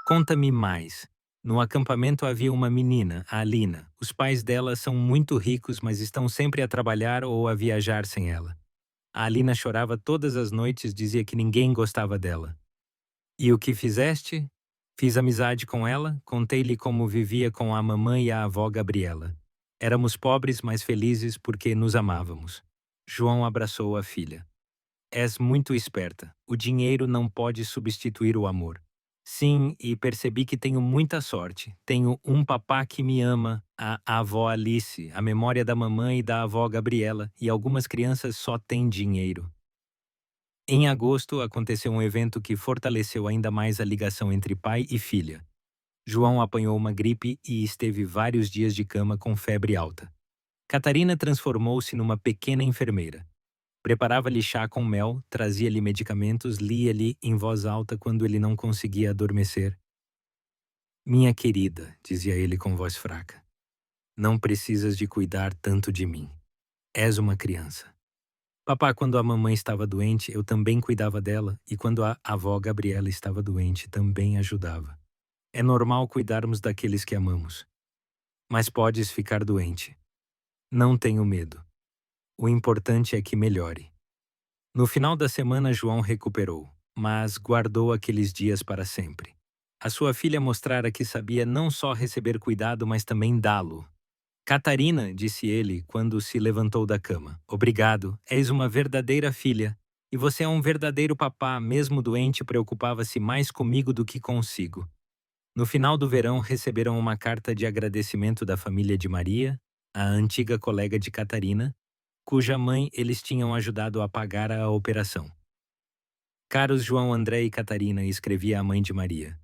Conta-me mais. No acampamento havia uma menina, a Alina. Os pais dela são muito ricos, mas estão sempre a trabalhar ou a viajar sem ela. A Alina chorava todas as noites, dizia que ninguém gostava dela. E o que fizeste? Fiz amizade com ela, contei-lhe como vivia com a mamãe e a avó Gabriela. Éramos pobres, mas felizes porque nos amávamos. João abraçou a filha. És muito esperta. O dinheiro não pode substituir o amor. Sim, e percebi que tenho muita sorte. Tenho um papá que me ama, a avó Alice, a memória da mamãe e da avó Gabriela, e algumas crianças só têm dinheiro. Em agosto, aconteceu um evento que fortaleceu ainda mais a ligação entre pai e filha. João apanhou uma gripe e esteve vários dias de cama com febre alta. Catarina transformou-se numa pequena enfermeira. Preparava-lhe chá com mel, trazia-lhe medicamentos, lia-lhe em voz alta quando ele não conseguia adormecer. Minha querida, dizia ele com voz fraca, não precisas de cuidar tanto de mim. És uma criança. Papá, quando a mamãe estava doente, eu também cuidava dela, e quando a avó Gabriela estava doente, também ajudava. É normal cuidarmos daqueles que amamos. Mas podes ficar doente. Não tenho medo. O importante é que melhore. No final da semana, João recuperou, mas guardou aqueles dias para sempre. A sua filha mostrara que sabia não só receber cuidado, mas também dá-lo. Catarina, disse ele quando se levantou da cama, obrigado, és uma verdadeira filha. E você é um verdadeiro papá, mesmo doente, preocupava-se mais comigo do que consigo. No final do verão, receberam uma carta de agradecimento da família de Maria, a antiga colega de Catarina, cuja mãe eles tinham ajudado a pagar a operação. Caros João André e Catarina, escrevia a mãe de Maria.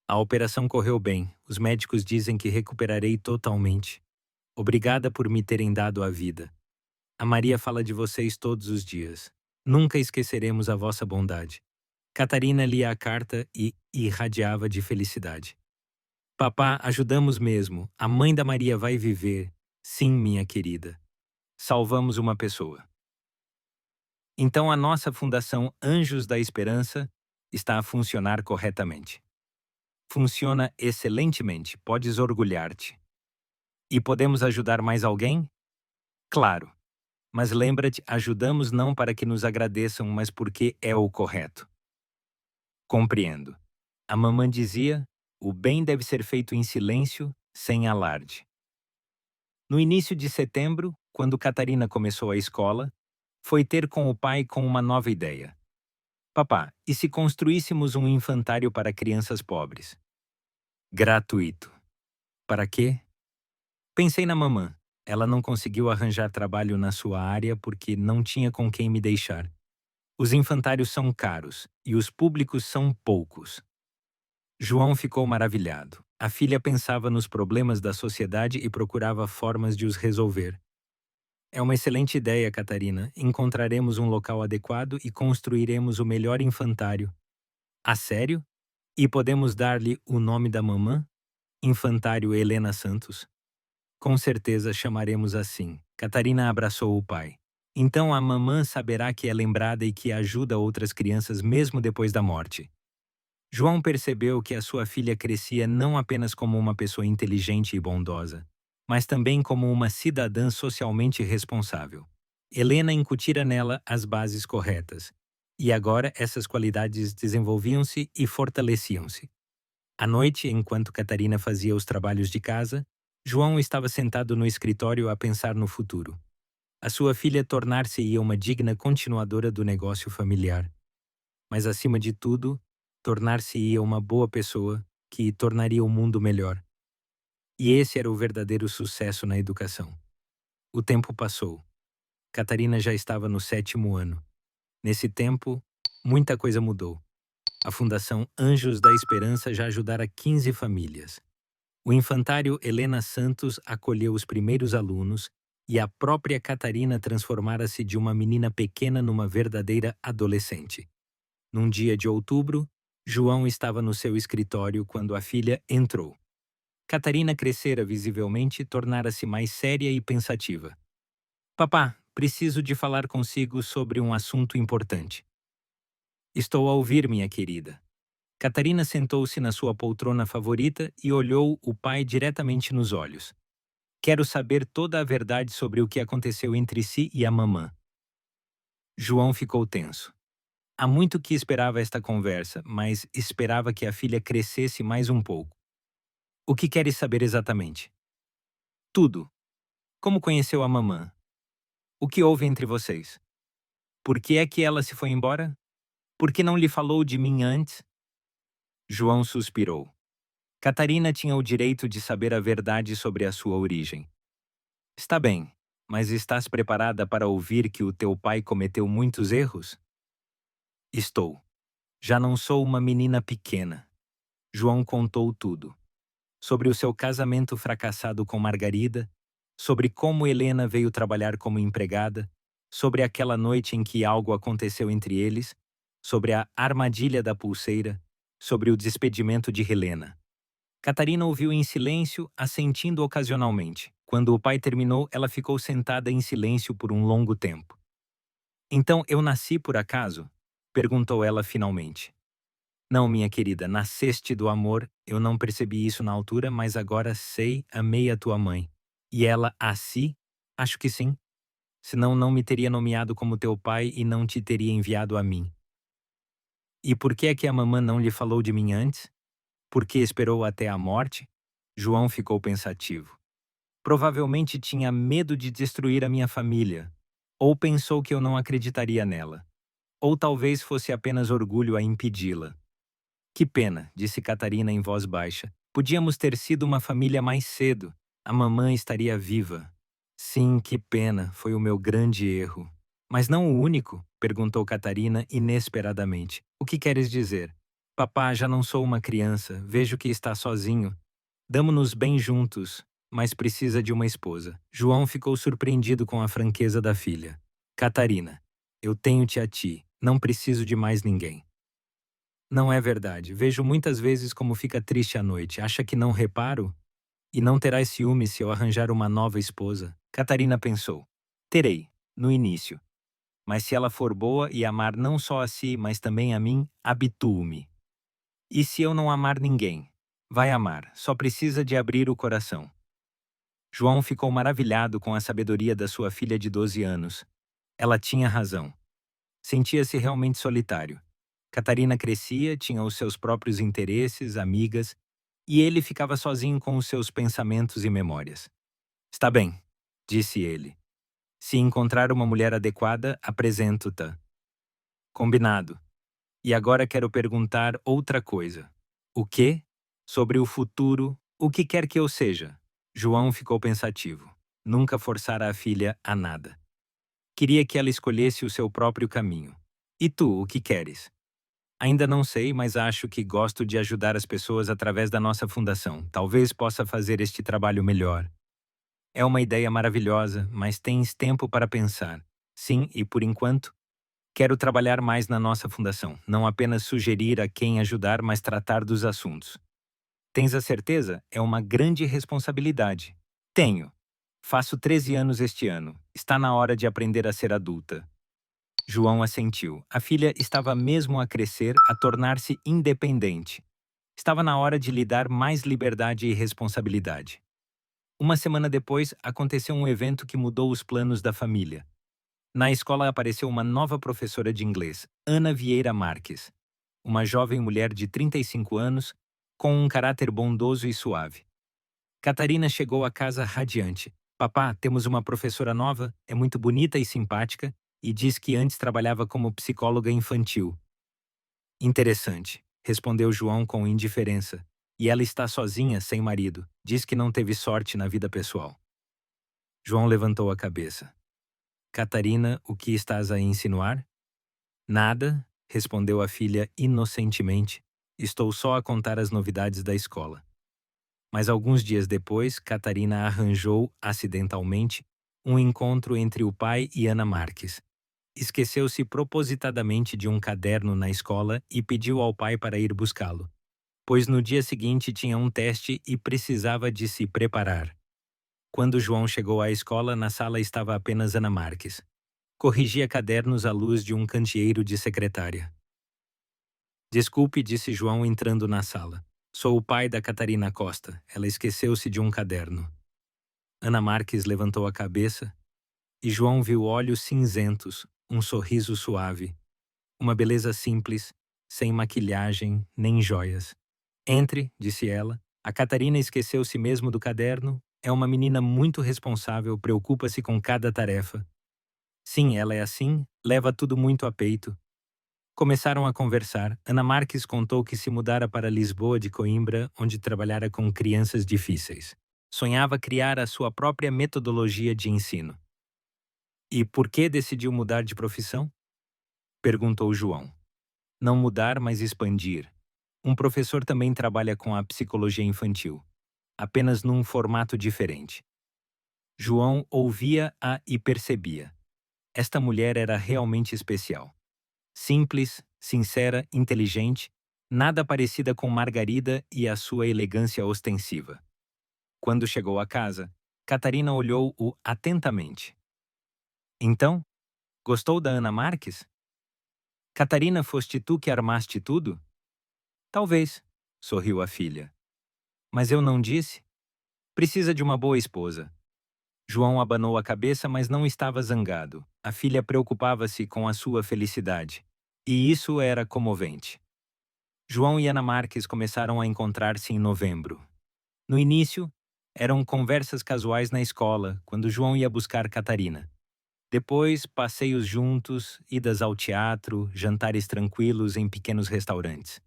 A operação correu bem, os médicos dizem que recuperarei totalmente. Obrigada por me terem dado a vida. A Maria fala de vocês todos os dias. Nunca esqueceremos a vossa bondade. Catarina lia a carta e irradiava de felicidade. Papá, ajudamos mesmo. A mãe da Maria vai viver. Sim, minha querida. Salvamos uma pessoa. Então a nossa Fundação Anjos da Esperança está a funcionar corretamente. Funciona excelentemente, podes orgulhar-te. E podemos ajudar mais alguém? Claro. Mas lembra-te, ajudamos não para que nos agradeçam, mas porque é o correto. Compreendo. A mamãe dizia, o bem deve ser feito em silêncio, sem alarde. No início de setembro, quando Catarina começou a escola, foi ter com o pai com uma nova ideia. Papá, e se construíssemos um infantário para crianças pobres? Gratuito. Para quê? Pensei na mamã. Ela não conseguiu arranjar trabalho na sua área porque não tinha com quem me deixar. Os infantários são caros e os públicos são poucos. João ficou maravilhado. A filha pensava nos problemas da sociedade e procurava formas de os resolver. É uma excelente ideia, Catarina. Encontraremos um local adequado e construiremos o melhor infantário. A sério? E podemos dar-lhe o nome da mamã? Infantário Helena Santos. Com certeza chamaremos assim. Catarina abraçou o pai. Então a mamã saberá que é lembrada e que ajuda outras crianças mesmo depois da morte. João percebeu que a sua filha crescia não apenas como uma pessoa inteligente e bondosa, mas também como uma cidadã socialmente responsável. Helena incutira nela as bases corretas, e agora essas qualidades desenvolviam-se e fortaleciam-se. À noite, enquanto Catarina fazia os trabalhos de casa, João estava sentado no escritório a pensar no futuro. A sua filha tornar-se-ia uma digna continuadora do negócio familiar. Mas, acima de tudo, tornar-se-ia uma boa pessoa que tornaria o mundo melhor. E esse era o verdadeiro sucesso na educação. O tempo passou. Catarina já estava no 7º ano. Nesse tempo, muita coisa mudou. A Fundação Anjos da Esperança já ajudara 15 famílias. O infantário Helena Santos acolheu os primeiros alunos e a própria Catarina transformara-se de uma menina pequena numa verdadeira adolescente. Num dia de outubro, João estava no seu escritório quando a filha entrou. Catarina crescera visivelmente e tornara-se mais séria e pensativa. Papá, preciso de falar consigo sobre um assunto importante. Estou a ouvir, minha querida. Catarina sentou-se na sua poltrona favorita e olhou o pai diretamente nos olhos. Quero saber toda a verdade sobre o que aconteceu entre si e a mamã. João ficou tenso. Há muito que esperava esta conversa, mas esperava que a filha crescesse mais um pouco. O que queres saber exatamente? Tudo. Como conheceu a mamã? O que houve entre vocês? Por que é que ela se foi embora? Por que não lhe falou de mim antes? João suspirou. Catarina tinha o direito de saber a verdade sobre a sua origem. Está bem, mas estás preparada para ouvir que o teu pai cometeu muitos erros? Estou. Já não sou uma menina pequena. João contou tudo. Sobre o seu casamento fracassado com Margarida, sobre como Helena veio trabalhar como empregada, sobre aquela noite em que algo aconteceu entre eles, sobre a armadilha da pulseira, sobre o despedimento de Helena. Catarina ouviu em silêncio, assentindo ocasionalmente. Quando o pai terminou, ela ficou sentada em silêncio por um longo tempo. Então eu nasci por acaso? Perguntou ela finalmente. Não, minha querida, nasceste do amor. Eu não percebi isso na altura, mas agora sei, amei a tua mãe. E ela a si? Acho que sim. Senão não me teria nomeado como teu pai e não te teria enviado a mim. E por que é que a mamã não lhe falou de mim antes? Por que esperou até a morte? João ficou pensativo. Provavelmente tinha medo de destruir a minha família. Ou pensou que eu não acreditaria nela. Ou talvez fosse apenas orgulho a impedi-la. Que pena, disse Catarina em voz baixa. Podíamos ter sido uma família mais cedo. A mamãe estaria viva. Sim, que pena, foi o meu grande erro. Mas não o único? Perguntou Catarina inesperadamente. O que queres dizer? Papá, já não sou uma criança, vejo que está sozinho. Damo-nos bem juntos, mas precisa de uma esposa. João ficou surpreendido com a franqueza da filha. Catarina, eu tenho-te a ti, não preciso de mais ninguém. Não é verdade. Vejo muitas vezes como fica triste à noite. Acha que não reparo? E não terás ciúme se eu arranjar uma nova esposa? Catarina pensou. Terei, no início. Mas se ela for boa e amar não só a si, mas também a mim, habituo-me. E se eu não amar ninguém? Vai amar, só precisa de abrir o coração. João ficou maravilhado com a sabedoria da sua filha de 12 anos. Ela tinha razão. Sentia-se realmente solitário. Catarina crescia, tinha os seus próprios interesses, amigas, e ele ficava sozinho com os seus pensamentos e memórias. Está bem, disse ele. Se encontrar uma mulher adequada, apresento-te. Combinado. E agora quero perguntar outra coisa. O quê? Sobre o futuro, o que quer que eu seja? João ficou pensativo. Nunca forçara a filha a nada. Queria que ela escolhesse o seu próprio caminho. E tu, o que queres? Ainda não sei, mas acho que gosto de ajudar as pessoas através da nossa fundação. Talvez possa fazer este trabalho melhor. É uma ideia maravilhosa, mas tens tempo para pensar. Sim, e por enquanto, quero trabalhar mais na nossa fundação. Não apenas sugerir a quem ajudar, mas tratar dos assuntos. Tens a certeza? É uma grande responsabilidade. Tenho. Faço 13 anos este ano. Está na hora de aprender a ser adulta. João assentiu. A filha estava mesmo a crescer, a tornar-se independente. Estava na hora de lhe dar mais liberdade e responsabilidade. Uma semana depois, aconteceu um evento que mudou os planos da família. Na escola apareceu uma nova professora de inglês, Ana Vieira Marques. Uma jovem mulher de 35 anos, com um caráter bondoso e suave. Catarina chegou à casa radiante. Papá, temos uma professora nova, é muito bonita e simpática, e diz que antes trabalhava como psicóloga infantil. Interessante, respondeu João com indiferença. E ela está sozinha, sem marido. Diz que não teve sorte na vida pessoal. João levantou a cabeça. Catarina, o que estás a insinuar? Nada, respondeu a filha inocentemente. Estou só a contar as novidades da escola. Mas alguns dias depois, Catarina arranjou, acidentalmente, um encontro entre o pai e Ana Marques. Esqueceu-se propositadamente de um caderno na escola e pediu ao pai para ir buscá-lo, pois no dia seguinte tinha um teste e precisava de se preparar. Quando João chegou à escola, na sala estava apenas Ana Marques. Corrigia cadernos à luz de um candeeiro de secretária. Desculpe, disse João entrando na sala. Sou o pai da Catarina Costa. Ela esqueceu-se de um caderno. Ana Marques levantou a cabeça e João viu olhos cinzentos, um sorriso suave, uma beleza simples, sem maquilhagem nem joias. Entre, disse ela. A Catarina esqueceu-se mesmo do caderno. É uma menina muito responsável, preocupa-se com cada tarefa. Sim, ela é assim, leva tudo muito a peito. Começaram a conversar. Ana Marques contou que se mudara para Lisboa de Coimbra, onde trabalhara com crianças difíceis. Sonhava criar a sua própria metodologia de ensino. E por que decidiu mudar de profissão? Perguntou João. Não mudar, mas expandir. Um professor também trabalha com a psicologia infantil, apenas num formato diferente. João ouvia-a e percebia. Esta mulher era realmente especial. Simples, sincera, inteligente, nada parecida com Margarida e a sua elegância ostensiva. Quando chegou à casa, Catarina olhou-o atentamente. Então, gostou da Ana Marques? Catarina, foste tu que armaste tudo? Talvez, sorriu a filha. Mas eu não disse? Precisa de uma boa esposa. João abanou a cabeça, mas não estava zangado. A filha preocupava-se com a sua felicidade. E isso era comovente. João e Ana Marques começaram a encontrar-se em novembro. No início, eram conversas casuais na escola, quando João ia buscar Catarina. Depois, passeios juntos, idas ao teatro, jantares tranquilos em pequenos restaurantes.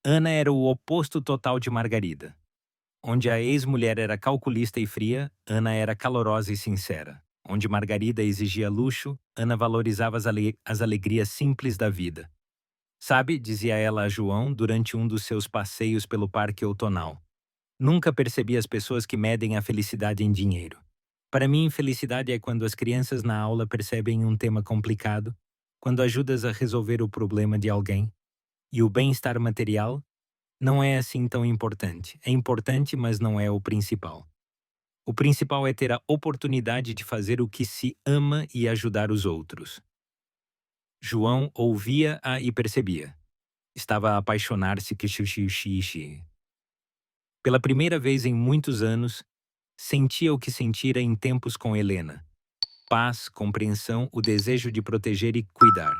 Ana era o oposto total de Margarida. Onde a ex-mulher era calculista e fria, Ana era calorosa e sincera. Onde Margarida exigia luxo, Ana valorizava as alegrias simples da vida. Sabe, dizia ela a João durante um dos seus passeios pelo parque outonal. Nunca percebi as pessoas que medem a felicidade em dinheiro. Para mim, felicidade é quando as crianças na aula percebem um tema complicado, quando ajudas a resolver o problema de alguém. E o bem-estar material não é assim tão importante. É importante, mas não é o principal. O principal é ter a oportunidade de fazer o que se ama e ajudar os outros. João ouvia-a e percebia. Estava a apaixonar-se que xixi. Pela primeira vez em muitos anos, sentia o que sentira em tempos com Helena. Paz, compreensão, o desejo de proteger e cuidar.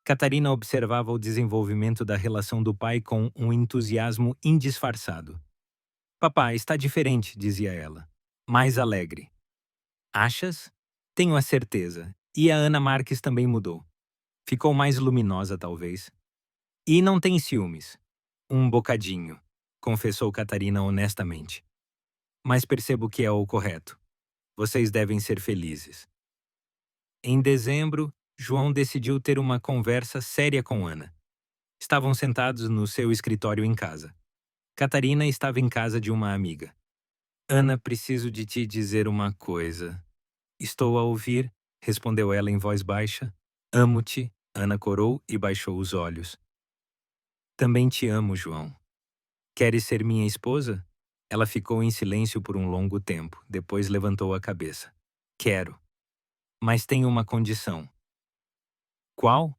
Catarina observava o desenvolvimento da relação do pai com um entusiasmo indisfarçado. Papai, está diferente, dizia ela. Mais alegre. Achas? Tenho a certeza. E a Ana Marques também mudou. Ficou mais luminosa, talvez. E não tem ciúmes. Um bocadinho, confessou Catarina honestamente. Mas percebo que é o correto. Vocês devem ser felizes. Em dezembro, João decidiu ter uma conversa séria com Ana. Estavam sentados no seu escritório em casa. Catarina estava em casa de uma amiga. Ana, preciso de te dizer uma coisa. Estou a ouvir, respondeu ela em voz baixa. Amo-te, Ana corou e baixou os olhos. Também te amo, João. Queres ser minha esposa? Ela ficou em silêncio por um longo tempo, depois levantou a cabeça. Quero. Mas tenho uma condição. Qual?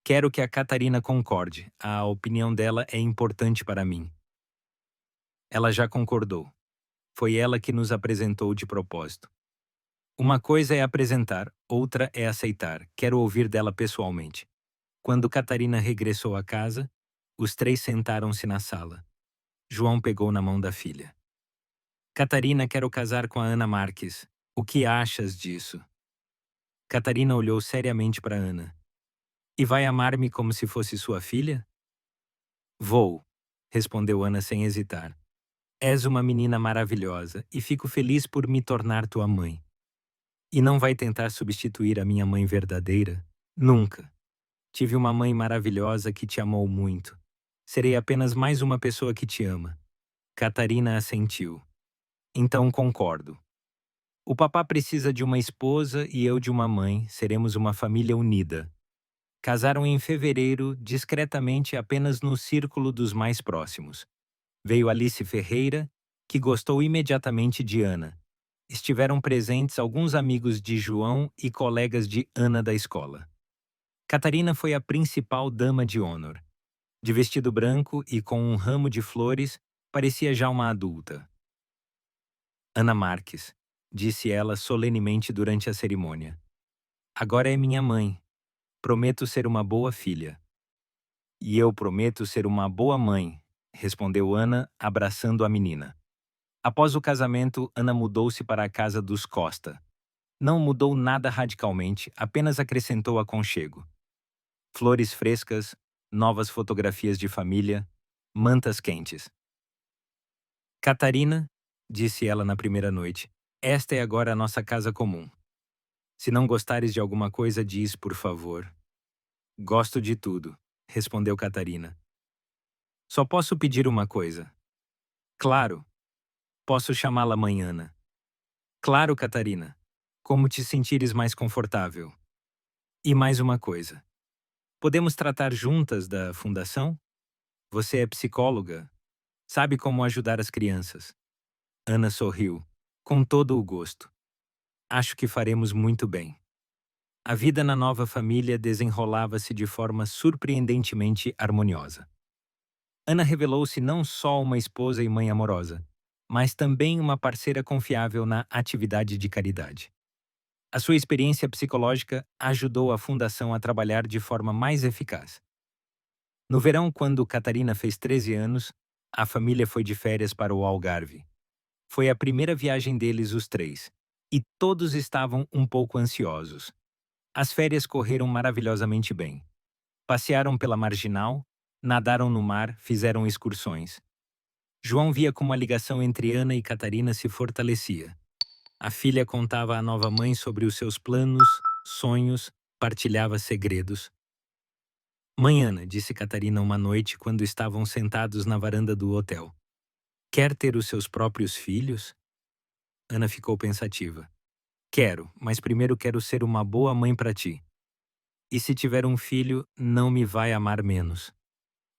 Quero que a Catarina concorde. A opinião dela é importante para mim. Ela já concordou. Foi ela que nos apresentou de propósito. Uma coisa é apresentar, outra é aceitar. Quero ouvir dela pessoalmente. Quando Catarina regressou à casa, os três sentaram-se na sala. João pegou na mão da filha. Catarina, quero casar com a Ana Marques. O que achas disso? Catarina olhou seriamente para Ana. E vai amar-me como se fosse sua filha? Vou, respondeu Ana sem hesitar. És uma menina maravilhosa e fico feliz por me tornar tua mãe. E não vai tentar substituir a minha mãe verdadeira? Nunca. Tive uma mãe maravilhosa que te amou muito. Serei apenas mais uma pessoa que te ama. Catarina assentiu. Então concordo. O papá precisa de uma esposa e eu de uma mãe, seremos uma família unida. Casaram em fevereiro, discretamente apenas no círculo dos mais próximos. Veio Alice Ferreira, que gostou imediatamente de Ana. Estiveram presentes alguns amigos de João e colegas de Ana da escola. Catarina foi a principal dama de honor. De vestido branco e com um ramo de flores, parecia já uma adulta. Ana Marques, disse ela solenemente durante a cerimônia. Agora é minha mãe. Prometo ser uma boa filha. E eu prometo ser uma boa mãe, respondeu Ana, abraçando a menina. Após o casamento, Ana mudou-se para a casa dos Costa. Não mudou nada radicalmente, apenas acrescentou aconchego. Flores frescas, novas fotografias de família, mantas quentes. Catarina, disse ela na primeira noite, esta é agora a nossa casa comum. Se não gostares de alguma coisa, diz, por favor. Gosto de tudo, respondeu Catarina. Só posso pedir uma coisa. Claro. Posso chamá-la mãe Ana. Claro, Catarina. Como te sentires mais confortável. E mais uma coisa. Podemos tratar juntas da fundação? Você é psicóloga. Sabe como ajudar as crianças. Ana sorriu, com todo o gosto. Acho que faremos muito bem. A vida na nova família desenrolava-se de forma surpreendentemente harmoniosa. Ana revelou-se não só uma esposa e mãe amorosa, mas também uma parceira confiável na atividade de caridade. A sua experiência psicológica ajudou a fundação a trabalhar de forma mais eficaz. No verão, quando Catarina fez 13 anos, a família foi de férias para o Algarve. Foi a primeira viagem deles, os três, e todos estavam um pouco ansiosos. As férias correram maravilhosamente bem. Passearam pela marginal, nadaram no mar, fizeram excursões. João via como a ligação entre Ana e Catarina se fortalecia. A filha contava à nova mãe sobre os seus planos, sonhos, partilhava segredos. Mãe Ana, disse Catarina uma noite quando estavam sentados na varanda do hotel. Quer ter os seus próprios filhos? Ana ficou pensativa. Quero, mas primeiro quero ser uma boa mãe para ti. E se tiver um filho, não me vai amar menos.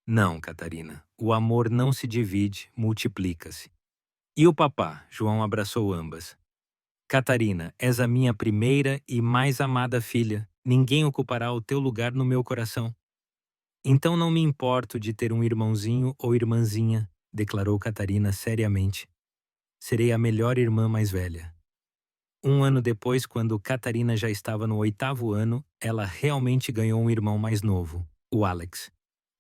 Não, Catarina. O amor não se divide, multiplica-se. E o papá? João abraçou ambas. Catarina, és a minha primeira e mais amada filha. Ninguém ocupará o teu lugar no meu coração. Então não me importo de ter um irmãozinho ou irmãzinha, declarou Catarina seriamente. Serei a melhor irmã mais velha. Um ano depois, quando Catarina já estava no 8º ano, ela realmente ganhou um irmão mais novo, o Alex.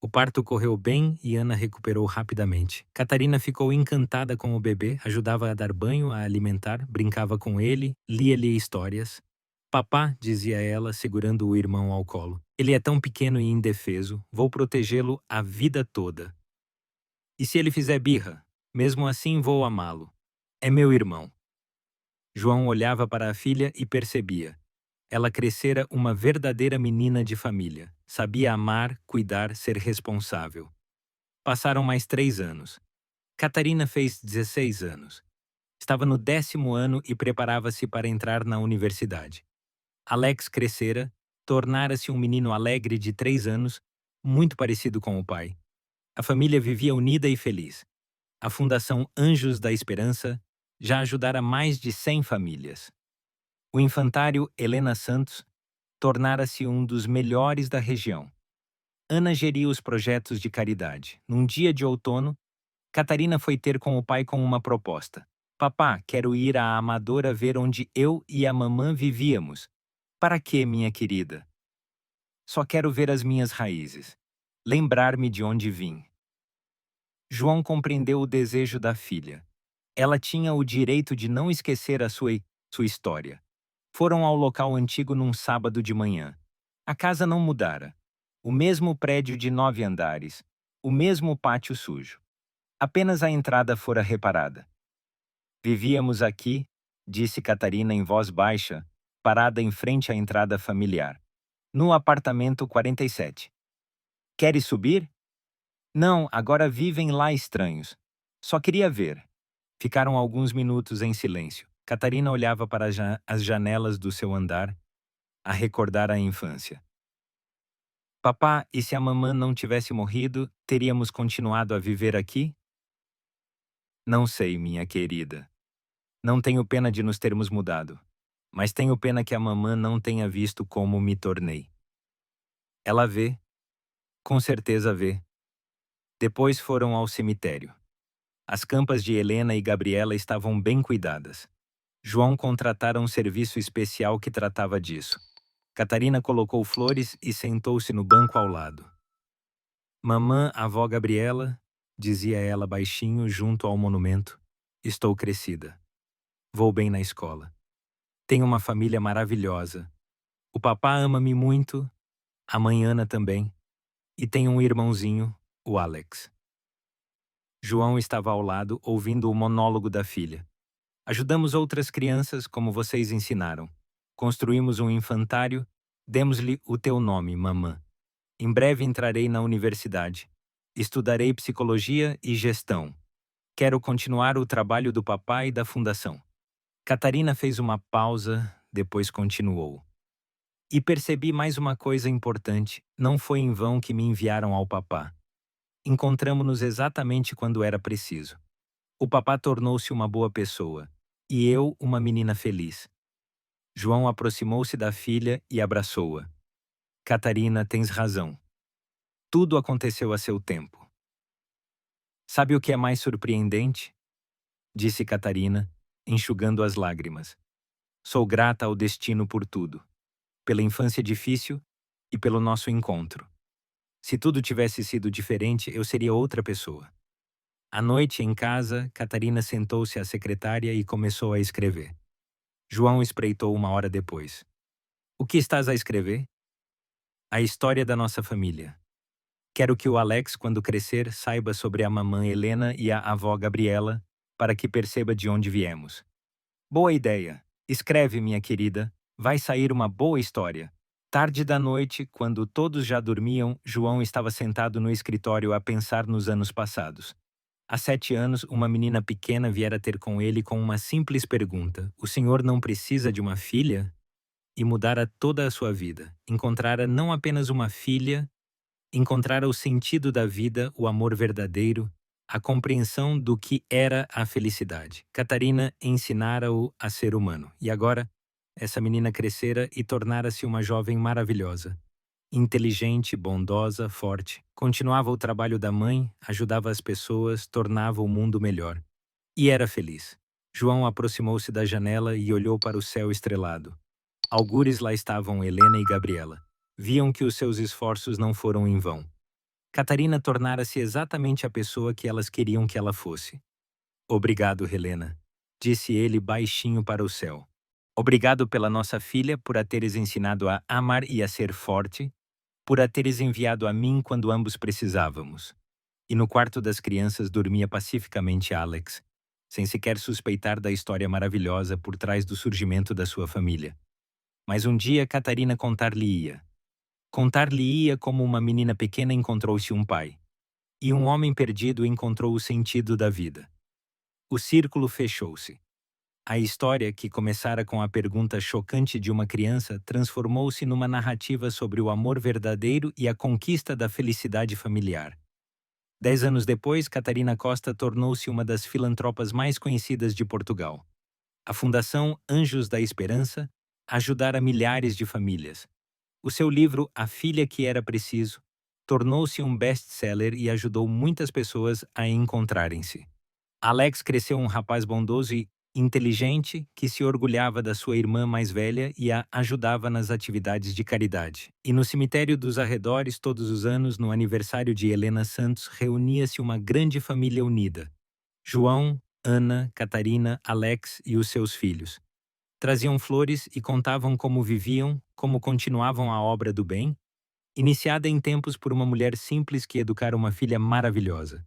O parto correu bem e Ana recuperou rapidamente. Catarina ficou encantada com o bebê, ajudava a dar banho, a alimentar, brincava com ele, lia-lhe histórias. Papá, dizia ela, segurando o irmão ao colo. Ele é tão pequeno e indefeso, vou protegê-lo a vida toda. E se ele fizer birra? Mesmo assim vou amá-lo. É meu irmão. João olhava para a filha e percebia. Ela crescera uma verdadeira menina de família. Sabia amar, cuidar, ser responsável. Passaram mais 3 anos. Catarina fez 16 anos. Estava no 10º ano e preparava-se para entrar na universidade. Alex crescera, tornara-se um menino alegre de 3 anos, muito parecido com o pai. A família vivia unida e feliz. A Fundação Anjos da Esperança já ajudara mais de 100 famílias. O infantário Helena Santos tornara-se um dos melhores da região. Ana geria os projetos de caridade. Num dia de outono, Catarina foi ter com o pai com uma proposta. Papá, quero ir à Amadora ver onde eu e a mamã vivíamos. Para quê, minha querida? Só quero ver as minhas raízes. Lembrar-me de onde vim. João compreendeu o desejo da filha. Ela tinha o direito de não esquecer a sua história. Foram ao local antigo num sábado de manhã. A casa não mudara. O mesmo prédio de 9 andares. O mesmo pátio sujo. Apenas a entrada fora reparada. Vivíamos aqui, disse Catarina em voz baixa, parada em frente à entrada familiar. No apartamento 47. Queres subir? Não, agora vivem lá estranhos. Só queria ver. Ficaram alguns minutos em silêncio. Catarina olhava para as janelas do seu andar, a recordar a infância. Papá, e se a mamã não tivesse morrido, teríamos continuado a viver aqui? Não sei, minha querida. Não tenho pena de nos termos mudado, mas tenho pena que a mamã não tenha visto como me tornei. Ela vê, com certeza vê. Depois foram ao cemitério. As campas de Helena e Gabriela estavam bem cuidadas. João contratara um serviço especial que tratava disso. Catarina colocou flores e sentou-se no banco ao lado. Mamã, avó Gabriela, dizia ela baixinho junto ao monumento, estou crescida. Vou bem na escola. Tenho uma família maravilhosa. O papá ama-me muito, a mãe Ana também, e tenho um irmãozinho, o Alex. João estava ao lado, ouvindo o monólogo da filha. Ajudamos outras crianças como vocês ensinaram. Construímos um infantário, demos-lhe o teu nome, mamã. Em breve entrarei na universidade. Estudarei psicologia e gestão. Quero continuar o trabalho do papai e da fundação. Catarina fez uma pausa, depois continuou. E percebi mais uma coisa importante, não foi em vão que me enviaram ao papá. Encontramo-nos exatamente quando era preciso. O papá tornou-se uma boa pessoa, e eu uma menina feliz. João aproximou-se da filha e abraçou-a. Catarina, tens razão. Tudo aconteceu a seu tempo. Sabe o que é mais surpreendente? Disse Catarina, enxugando as lágrimas. Sou grata ao destino por tudo. Pela infância difícil e pelo nosso encontro. Se tudo tivesse sido diferente, eu seria outra pessoa. À noite, em casa, Catarina sentou-se à secretária e começou a escrever. João espreitou uma hora depois. O que estás a escrever? A história da nossa família. Quero que o Alex, quando crescer, saiba sobre a mamã Helena e a avó Gabriela, para que perceba de onde viemos. Boa ideia. Escreve, minha querida. Vai sair uma boa história. Tarde da noite, quando todos já dormiam, João estava sentado no escritório a pensar nos anos passados. Há 7 anos, uma menina pequena viera ter com ele com uma simples pergunta: o senhor não precisa de uma filha? E mudara toda a sua vida. Encontrara não apenas uma filha, encontrara o sentido da vida, o amor verdadeiro, a compreensão do que era a felicidade. Catarina ensinara-o a ser humano. E agora, essa menina crescera e tornara-se uma jovem maravilhosa. Inteligente, bondosa, forte. Continuava o trabalho da mãe, ajudava as pessoas, tornava o mundo melhor. E era feliz. João aproximou-se da janela e olhou para o céu estrelado. Algures lá estavam Helena e Gabriela. Viam que os seus esforços não foram em vão. Catarina tornara-se exatamente a pessoa que elas queriam que ela fosse. Obrigado, Helena, disse ele baixinho para o céu. Obrigado pela nossa filha, por a teres ensinado a amar e a ser forte, por a teres enviado a mim quando ambos precisávamos. E no quarto das crianças dormia pacificamente Alex, sem sequer suspeitar da história maravilhosa por trás do surgimento da sua família. Mas um dia Catarina contar-lhe-ia. Contar-lhe-ia como uma menina pequena encontrou-se um pai. E um homem perdido encontrou o sentido da vida. O círculo fechou-se. A história, que começara com a pergunta chocante de uma criança, transformou-se numa narrativa sobre o amor verdadeiro e a conquista da felicidade familiar. 10 anos depois, Catarina Costa tornou-se uma das filantropas mais conhecidas de Portugal. A Fundação Anjos da Esperança ajudara milhares de famílias. O seu livro A Filha que Era Preciso tornou-se um best-seller e ajudou muitas pessoas a encontrarem-se. Alex cresceu um rapaz bondoso e inteligente que se orgulhava da sua irmã mais velha e a ajudava nas atividades de caridade. E no cemitério dos arredores, todos os anos, no aniversário de Helena Santos, reunia-se uma grande família unida. João, Ana, Catarina, Alex e os seus filhos. Traziam flores e contavam como viviam, como continuavam a obra do bem, iniciada em tempos por uma mulher simples que educara uma filha maravilhosa.